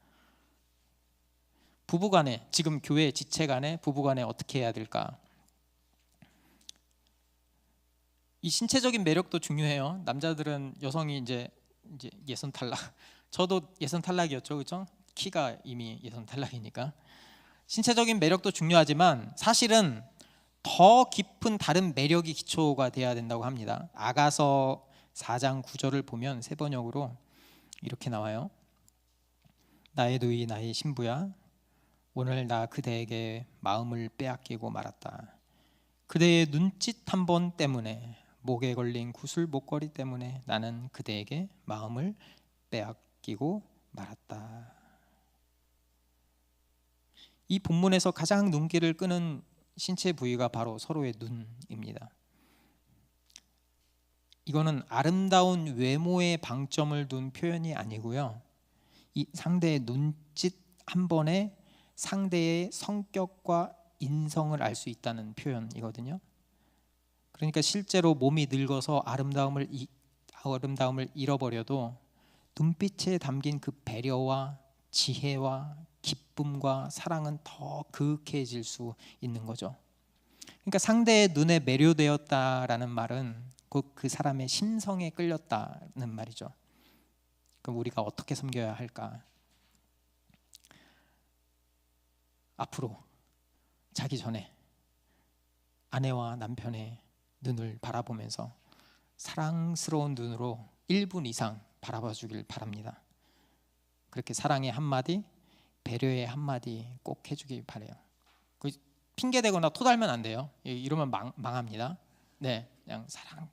부부간에, 지금 교회 지체간에 부부간에 어떻게 해야 될까? 이 신체적인 매력도 중요해요. 남자들은 여성이 이제 예선 탈락. 저도 예선 탈락이었죠, 그렇죠? 키가 이미 예선 탈락이니까. 신체적인 매력도 중요하지만 사실은 더 깊은 다른 매력이 기초가 돼야 된다고 합니다. 아가서 4장 9절을 보면 세 번역으로 이렇게 나와요. 나의 누이 나의 신부야, 오늘 나 그대에게 마음을 빼앗기고 말았다. 그대의 눈짓 한 번 때문에, 목에 걸린 구슬 목걸이 때문에 나는 그대에게 마음을 빼앗기고 말았다. 이 본문에서 가장 눈길을 끄는 신체 부위가 바로 서로의 눈입니다. 이거는 아름다운 외모에 방점을 둔 표현이 아니고요, 이 상대의 눈짓 한 번에 상대의 성격과 인성을 알 수 있다는 표현이거든요. 그러니까 실제로 몸이 늙어서 아름다움을 잃어버려도 눈빛에 담긴 그 배려와 지혜와 기쁨과 사랑은 더 그윽해질 수 있는 거죠. 그러니까 상대의 눈에 매료되었다라는 말은 곧 그 사람의 심성에 끌렸다는 말이죠. 그럼 우리가 어떻게 섬겨야 할까? 앞으로 자기 전에 아내와 남편의 눈을 바라보면서 사랑스러운 눈으로 1분 이상 바라봐 주길 바랍니다. 그렇게 사랑의 한마디, 배려의 한마디 꼭 해주길 바래요. 핑계대거나 토달면 안 돼요. 이러면 망합니다. 네, 그냥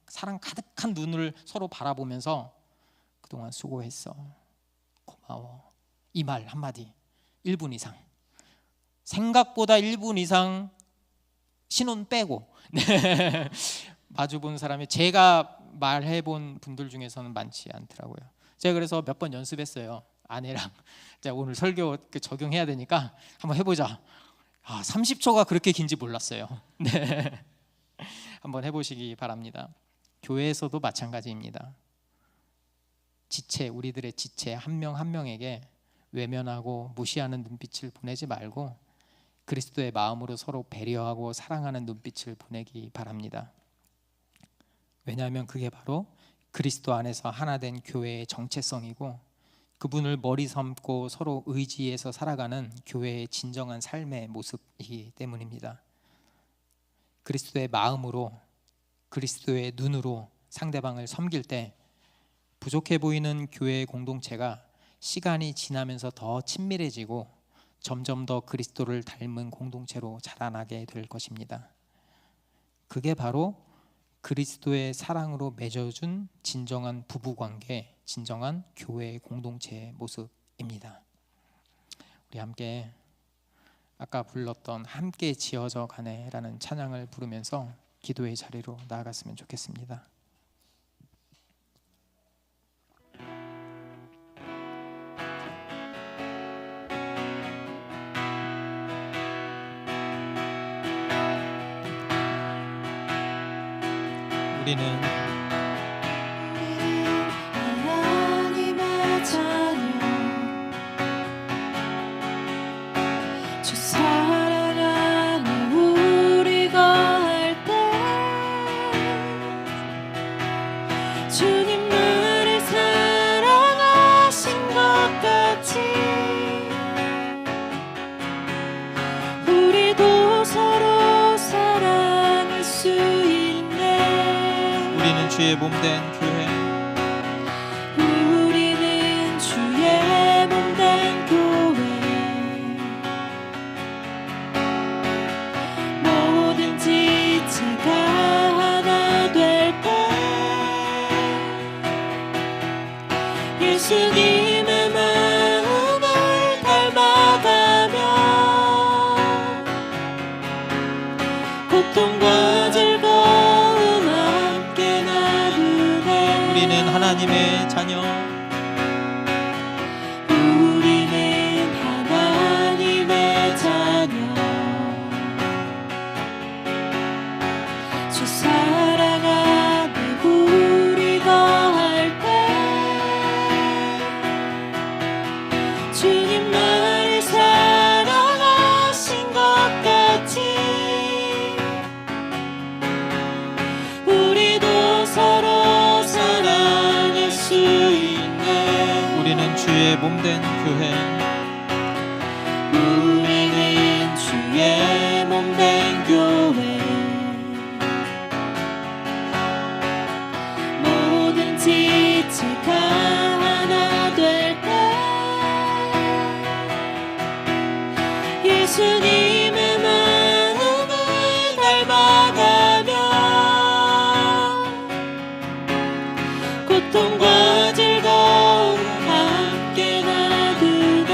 사랑 가득한 눈을 서로 바라보면서 그동안 수고했어, 고마워, 이 말 한마디 1분 이상, 생각보다 1분 이상 신혼 빼고 네. 마주본 사람이 제가 말해본 분들 중에서는 많지 않더라고요. 제가 그래서 몇 번 연습했어요. 아내랑 제가 오늘 설교 적용해야 되니까 한번 해보자. 30초가 그렇게 긴지 몰랐어요. 네. 한번 해보시기 바랍니다. 교회에서도 마찬가지입니다. 지체, 우리들의 지체 한 명 한 명에게 외면하고 무시하는 눈빛을 보내지 말고 그리스도의 마음으로 서로 배려하고 사랑하는 눈빛을 보내기 바랍니다. 왜냐하면 그게 바로 그리스도 안에서 하나 된 교회의 정체성이고, 그분을 머리 삼고 서로 의지해서 살아가는 교회의 진정한 삶의 모습이기 때문입니다. 그리스도의 마음으로, 그리스도의 눈으로 상대방을 섬길 때 부족해 보이는 교회의 공동체가 시간이 지나면서 더 친밀해지고 점점 더 그리스도를 닮은 공동체로 자라나게 될 것입니다. 그게 바로 그리스도의 사랑으로 맺어준 진정한 부부관계, 진정한 교회의 공동체의 모습입니다. 우리 함께 아까 불렀던 함께 지어져 가네라는 찬양을 부르면서 기도의 자리로 나아갔으면 좋겠습니다. 우리는 하나님의 자녀, 주 사랑하는 우리가 할 때 주님만을 사랑하신 것 같이 우리도 서로 사랑할 수 있네. 우리는 주의 몸된 교회, 우리는 주의 몸된 교회, 뭐든지 예수님의 마음을 닮아가며 고통과 즐거움 함께 나누네. 우리는 하나님의 자녀, 우리는 하나님의 자녀. 주 사랑 안에 우리 거할 때 주님만을 사랑하신 것 같이 우리도 서로 사랑할 수 있네. 우리는 주의 몸된 교회, 우리는 주의 몸된 교회. 모든 지체가 하나 될 때 예수님의 마음을 닮아가며 고통과 즐거움 함께 나누네.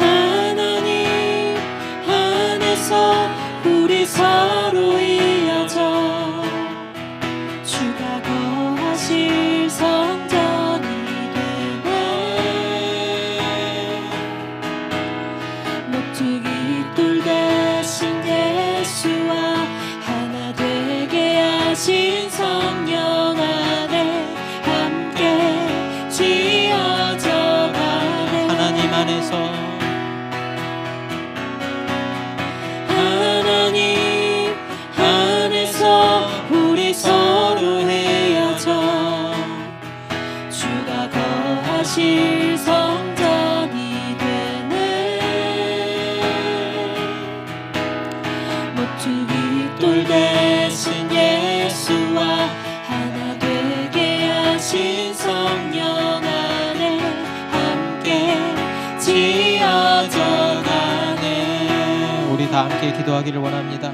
하나님 안에서 우리 서로 이어져 주가 거하실 성전이 되네. 모퉁이 돌 대신 예수와 하나 되게 하신 성령 안에 함께 지어져 가네. 하나님 안에서 하나님 안에서 우리 서로 헤어져 주가 거하실 성전이 되네. 모퉁이 돌 대신 예수와 하나 되게 하신 성령 안에 함께 지어져 가네. 우리 다 함께 기도하기를 원합니다.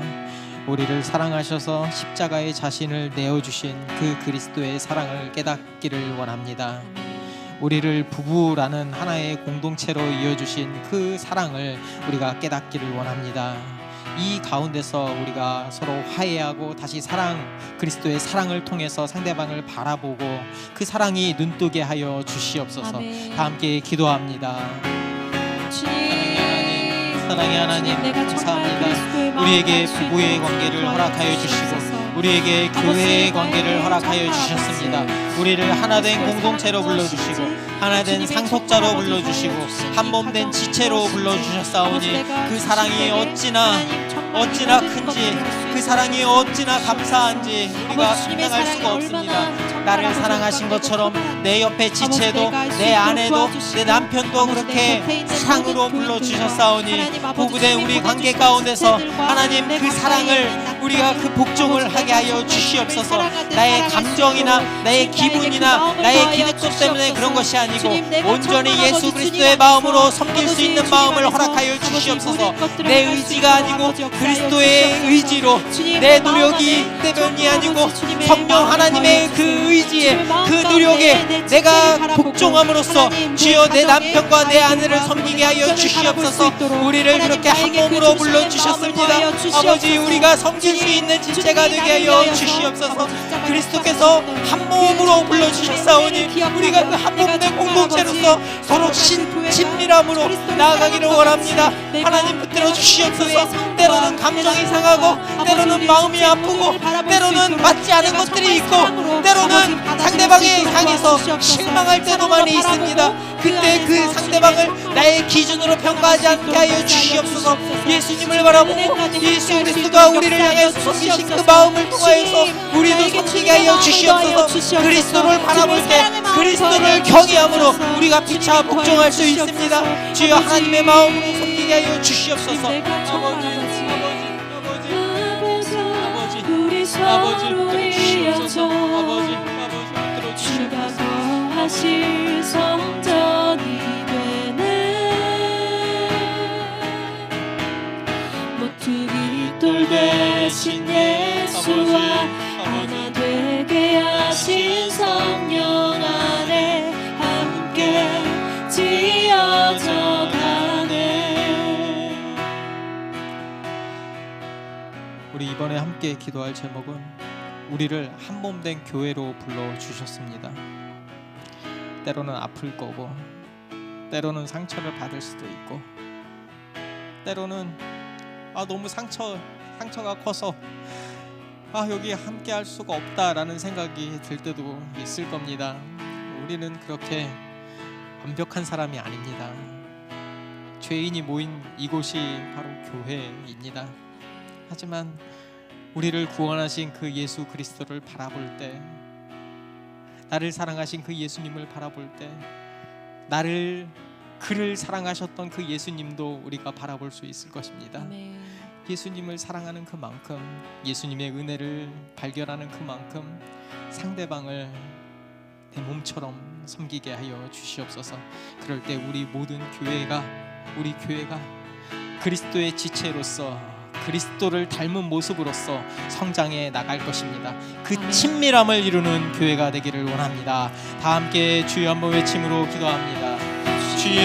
우리를 사랑하셔서 십자가에 자신을 내어주신 그 그리스도의 사랑을 깨닫기를 원합니다. 우리를 부부라는 하나의 공동체로 이어주신 그 사랑을 우리가 깨닫기를 원합니다. 이 가운데서 우리가 서로 화해하고 다시 그리스도의 사랑을 통해서 상대방을 바라보고 그 사랑이 눈뜨게 하여 주시옵소서. 아멘. 다 함께 기도합니다. 사랑의 하나님, 감사합니다. 우리에게 부부의 관계를 허락하여 주시고 우리에게 교회의 관계를 허락하여 주셨습니다. 우리를 하나된 공동체로 불러주시고 하나된 상속자로 불러주시고 한몸된 지체로 불러주셨사오니 그 사랑이 어찌나 큰지, 그 사랑이 어찌나 감사한지 우리가 감당할 수가 없습니다. 나를 사랑하신 것처럼 내 옆에 지체도, 내 아내도, 내 남편도 그렇게 상으로 불러주셨사오니 부부된 우리 관계 가운데서 하나님 그 사랑을 우리가 그 복종을 하게 하여 주시옵소서. 나의 감정이나 나의 기분이나 나의 기득권 때문에 그런 것이 아니고 온전히 예수 그리스도의 마음으로 섬길 수 있는 마음을 허락하여 주시옵소서. 내 의지가 아니고 그리스도의 의지로, 내 노력이 때문이 아니고 성령 하나님의 그 의지에, 그 노력에 내가 복종함으로써 주여 내 남편과 내 아내를 섬기게 하여 주시옵소서. 우리를 그렇게 한 몸으로 불러주셨습니다. 아버지, 우리가 섬길 수 있는 지체가 되게 하여 주시옵소서. 그리스도께서 한 몸으로 불러주셨사오니 우리가 그 한 몸의 공동체로서 서로 친밀함으로 나아가기를 원합니다. 하나님 붙들어 주시옵소서. 때로는 감정이 상하고 때로는 마음이 아프고 때로는 맞지 않은 것들이 있고 때로는 상대방에 향해서 실망할 때도 많이 있습니다. 그때 그 상대방을 나의 기준으로 평가하지 않게 하여 주시옵소서. 예수님을 바라보고 예수 그리스도가 우리를 향해서 섬기신 그 마음을 통하여서 우리도 섬기게 하여 주시옵소서. 그리스도를 바라볼 때 그리스도를 경외함으로 우리가 피차 복종할 수 있습니다. 주여 하나님의 마음으로 섬기게 하여 주시옵소서. 아버지 들어주시옵소서. 아버지 들어주시옵소서. 거하실 성전이 되네. 모퉁이 돌 대신 예수와 하나 되게 하신 성령 안에 함께 지어져 가네. 우리 이번에 함께 기도할 제목은 우리를 한 몸 된 교회로 불러주셨습니다. 때로는 아플 거고, 때로는 상처를 받을 수도 있고, 때로는 너무 상처가 커서 여기 함께 할 수가 없다라는 생각이 들 때도 있을 겁니다. 우리는 그렇게 완벽한 사람이 아닙니다. 죄인이 모인 이곳이 바로 교회입니다. 하지만 우리를 구원하신 그 예수 그리스도를 바라볼 때, 나를 사랑하신 그 예수님을 바라볼 때, 그를 사랑하셨던 그 예수님도 우리가 바라볼 수 있을 것입니다. 아멘. 예수님을 사랑하는 그만큼, 예수님의 은혜를 발견하는 그만큼 상대방을 내 몸처럼 섬기게 하여 주시옵소서. 그럴 때 우리 교회가 그리스도의 지체로서, 그리스도를 닮은 모습으로서 성장해 나갈 것입니다. 그 아멘. 친밀함을 이루는 교회가 되기를 원합니다. 다 함께 주여 한번 외침으로 기도합니다. 주여,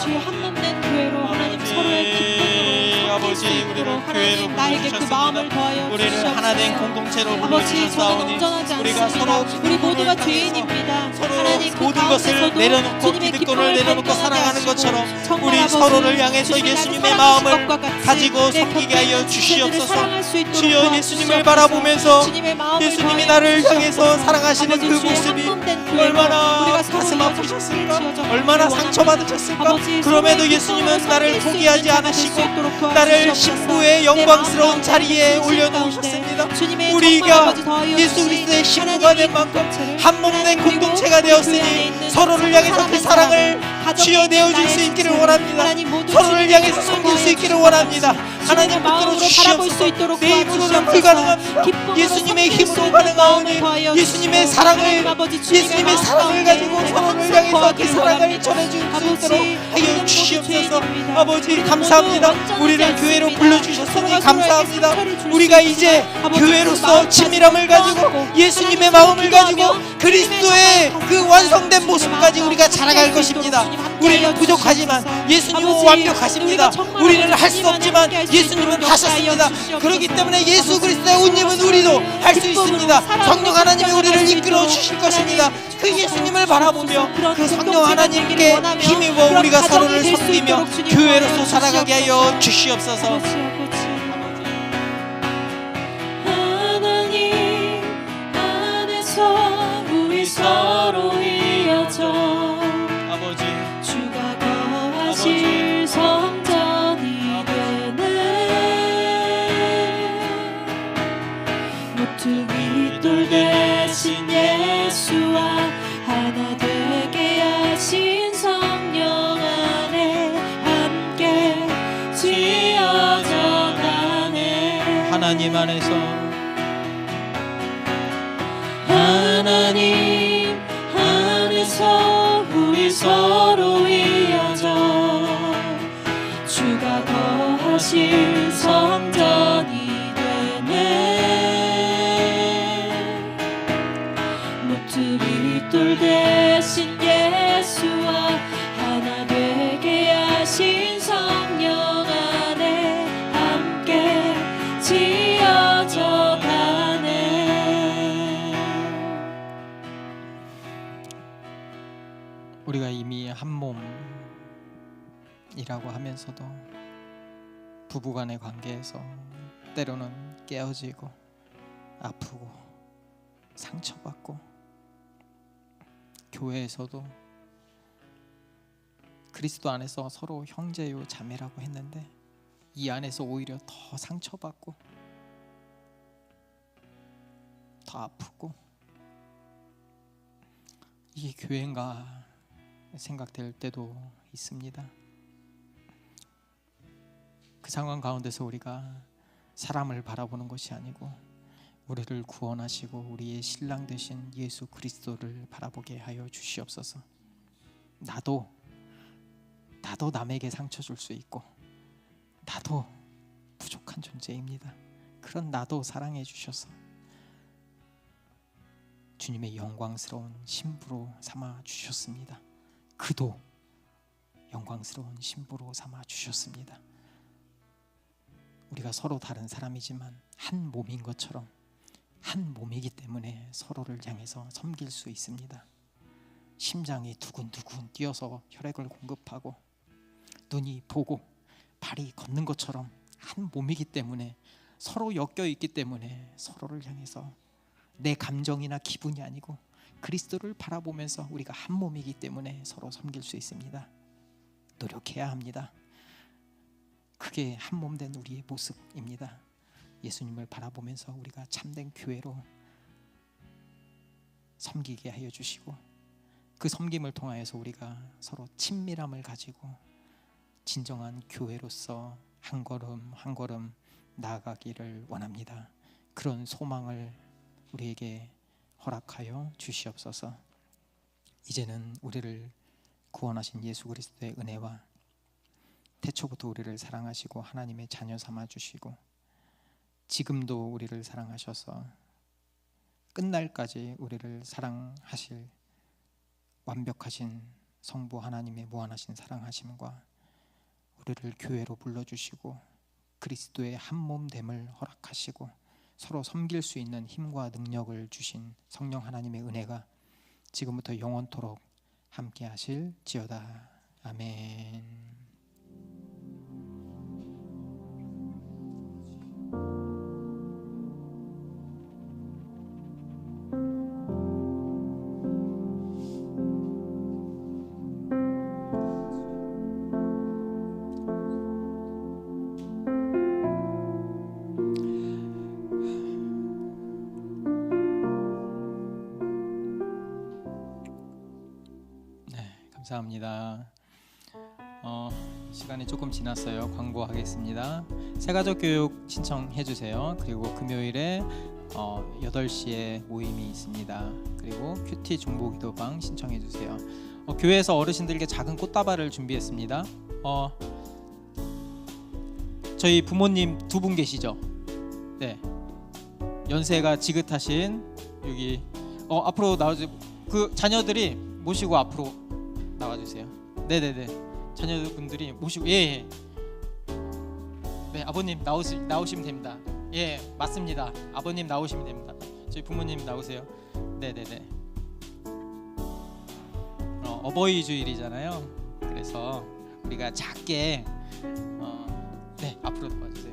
주의 한 몸 된 교회로 하나님 서로의 기쁨으로 아버지, 수 있도록 우리를 하나님 교회로 나에게 그 부르셨습니다. 마음을 더하여 우리를 주시옵소서. 하나된 공동체로 아버지, 저는 불러주셨사오니 온전하지 우리가 않습니다. 서로 우리 모두가 기쁨을 죄인입니다. 서로 하나님 그 모든 것을 가운데서도 내려놓고 주님의 기득권을 기쁨을 내려놓고 발견하게 사랑하는 하시고, 것처럼 정말 우리 아버지, 서로를 향해서 주님이 예수님의 나를 마음을 사랑하신 것과 같이 가지고 내 섬기게 곁에 하여 있는 지체들을 주시옵소서. 사랑할 수 있도록 주여, 도와주시옵소서. 예수님을 바라보면서 주님의 마음을 예수님이 더하여 나를 주시옵소서. 향해서 사랑하시는 아버지, 그 주의 모습이 한 몸 된 교회로 얼마나 우리가 서로 가슴 이어져 아프셨을까, 함께 지어져 얼마나 가기를 상처받으셨을까. 아버지, 그럼에도 서로의 예수님은 기쁨으로 나를 섬길 수 포기하지 있는 자가 될수 않으시고 있도록 나를 도와주시옵소서. 신부의 내 영광스러운 마음 자리에 가운데 올려놓으셨습니다. 주님의 우리가 정말 아버지 더하여 예수 주신 그리스도의 신부가 하나님의 된 만큼 공동체를 한 몸 된 하나님, 공동체가 그리고 우리 교회 안에 되었으니 있는 서로를 향해서 그 사랑을 가정에 쥐어내어 줄 있는 수 나의 있기를 지체를 원합니다. 하나님 모두 서로를 주님의 향해서 정말 섬길 수 더하여 있기를 주시옵소서. 원합니다. 하나님 주님의 붙들어 마음으로 바라볼 수 주시옵소서. 있도록 내 힘으로는 도와주시옵소서. 불가능합니다. 기쁨으로 예수님의 섬길 수 힘으로 있는 가능하오니 마음을 더하여 예수님의 주시고, 하나님 사랑을 아버지, 주님의 예수님의 마음 사랑을 가운데 가지고 내가 서로를 항상 향해서 그 거하기를 사랑을 원합니다. 전해줄 수 아버지, 있도록 하여 우리는 모두 주시옵소서. 죄인입니다. 아버지 우리는 감사합니다. 모두 완전하지 우리를 교회로 않습니다. 불러주셨으니 서로가 감사합니다. 서로에게 상처를 줄수 우리가 있지만 이제 아버지, 그 교회로서 마음까지 친밀함을 가지고 껴안고 예수님의 하나님께 마음을 가지고 기도하며 그리스도의 주님의 그 정말 완성된 주님의 모습까지 마음과 우리가 자라갈 함께할 수 것입니다. 있도록 주님 함께 우리는 하여 부족하지만 주시옵소서. 예수님은 아버지, 완벽하십니다. 우리가 정말 우리는 할 수 주님 안에 없지만 함께할 수 예수님은 있도록 하셨습니다. 하여 주시옵소서. 그렇기 때문에 예수 아버지, 그리스도의 옷입은 우리도 할 수 기쁨으로 있습니다. 사랑으로 성령 하나님이 성장할 우리를 수 이끌어 있도록 주실 것입니다. 하나님 그 예수님을 바라보며 그런 그 성령 공동체가 하나님께 되기를 원하며 힘입어 그런 우리가 가정이 서로를 될수 섬기며 있도록 주님 교회로서 도와여 살아가게 하여 주시옵소서. 아버지, 아버지. 하나님 안에서 우리 서로 이어져 아버지, 주가 거하실 성전이 되네. 모퉁이 돌 대신 예수와 하나 되게 하신 성령 안에 함께 지어져 가네. 하나님 안에서 하나님 안에서 우리 서로 이어져 주가 거하실 성전이 되네. 모퉁이 돌 대신 예수와 하나 되게 하신 성령 안에 함께 지어져 가네. 우리가 이미 한 몸이라고 하면서도 부부간의 관계에서 때로는 깨어지고 아프고 상처받고, 교회에서도 그리스도 안에서 서로 형제요 자매라고 했는데 이 안에서 오히려 더 상처받고 더 아프고, 이게 교회인가 생각될 때도 있습니다. 그 상황 가운데서 우리가 사람을 바라보는 것이 아니고 우리를 구원하시고 우리의 신랑 되신 예수 그리스도를 바라보게 하여 주시옵소서. 나도 남에게 상처 줄 수 있고 나도 부족한 존재입니다. 그런 나도 사랑해 주셔서 주님의 영광스러운 신부로 삼아 주셨습니다. 그도 영광스러운 신부로 삼아 주셨습니다. 우리가 서로 다른 사람이지만 한 몸인 것처럼 한 몸이기 때문에 서로를 향해서 섬길 수 있습니다. 심장이 두근두근 뛰어서 혈액을 공급하고 눈이 보고 발이 걷는 것처럼 한 몸이기 때문에 서로 엮여 있기 때문에 서로를 향해서 내 감정이나 기분이 아니고 그리스도를 바라보면서 우리가 한 몸이기 때문에 서로 섬길 수 있습니다. 노력해야 합니다. 그게 한 몸 된 우리의 모습입니다. 예수님을 바라보면서 우리가 참된 교회로 섬기게 하여 주시고 그 섬김을 통하여서 우리가 서로 친밀함을 가지고 진정한 교회로서 한 걸음 한 걸음 나아가기를 원합니다. 그런 소망을 우리에게 허락하여 주시옵소서. 이제는 우리를 구원하신 예수 그리스도의 은혜와 태초부터 우리를 사랑하시고 하나님의 자녀 삼아 주시고 지금도 우리를 사랑하셔서 끝날까지 우리를 사랑하실 완벽하신 성부 하나님의 무한하신 사랑하심과 우리를 교회로 불러주시고 그리스도의 한 몸됨을 허락하시고 서로 섬길 수 있는 힘과 능력을 주신 성령 하나님의 은혜가 지금부터 영원토록 함께 하실지어다. 아멘. 감사합니다. 시간이 조금 지났어요. 광고하겠습니다. 새가족 교육 신청해 주세요. 그리고 금요일에 8시에 모임이 있습니다. 그리고 큐티 중보기도방 신청해 주세요. 교회에서 어르신들에게 작은 꽃다발을 준비했습니다. 저희 부모님 두 분 계시죠? 네. 연세가 지긋하신 여기 앞으로 나와주세요. 그 자녀들이 모시고 앞으로 나와주세요. 네네네. 자녀분들이 모시고 예. 네, 아버님 나오시면 됩니다. 예, 맞습니다. 아버님 나오시면 됩니다. 저희 부모님 나오세요. 네네네. 어버이 주일이잖아요. 그래서 우리가 작게 네, 앞으로 나와주세요.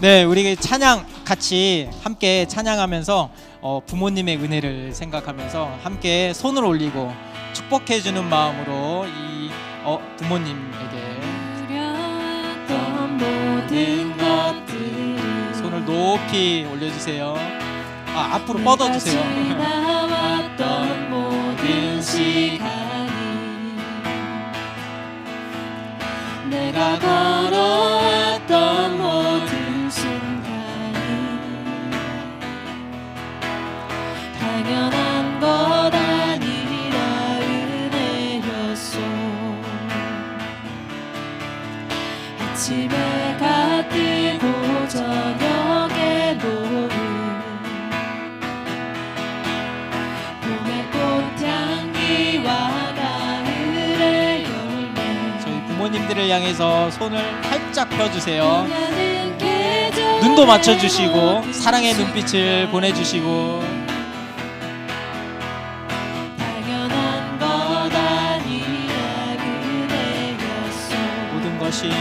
네, 우리 찬양 같이 함께 찬양하면서 부모님의 은혜를 생각하면서 함께 손을 올리고 축복해 주는 마음으로 이 부모님에게 두려웠던 모든 것들을 손을 높이 올려주세요. 앞으로 뻗어주세요. 지나왔던 모든 시간이 내가 걸어왔던 모든 순간이 당연한 것 아니라 은혜였소. 아침에 가 뜨고 저녁에 노을 봄의 꽃향기와 가을의 열매. 저희 부모님들을 향해서 손을 활짝 펴주세요. 눈도 맞춰주시고 사랑의 눈빛을 보내주시고 당연한 것 아니라 그대였소. 모든 것이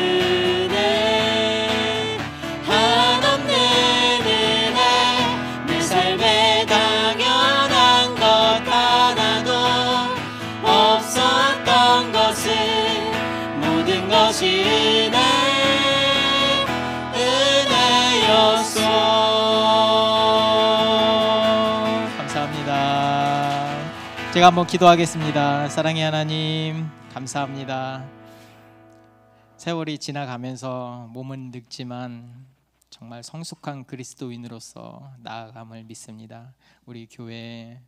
은혜 한없는 하시네 은혜였소. 감사합니다. 제가 한번 기도하겠습니다. 사랑의 하나님, 감사합니다. 세월이 지나가면서 몸은 늙지만 정말 성숙한 그리스도인으로서 나아감을 믿습니다. 우리 교회에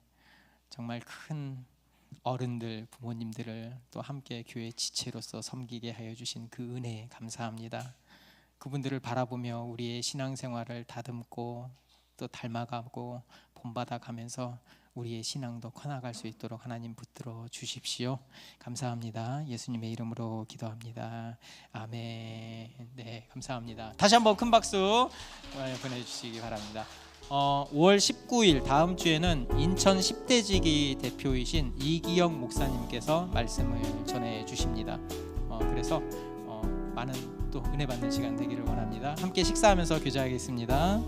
정말 큰 어른들, 부모님들을 또 함께 교회 지체로서 섬기게 하여 주신 그 은혜에 감사합니다. 그분들을 바라보며 우리의 신앙생활을 다듬고 또 닮아가고 본받아 가면서 우리의 신앙도 커나갈 수 있도록 하나님 붙들어 주십시오. 감사합니다. 예수님의 이름으로 기도합니다. 아멘. 네, 감사합니다. 다시 한번 큰 박수 보내주시기 바랍니다. 5월 19일 다음 주에는 인천 10대지기 대표이신 이기영 목사님께서 말씀을 전해 주십니다. 그래서 많은 또 은혜 받는 시간 되기를 원합니다. 함께 식사하면서 교제하겠습니다.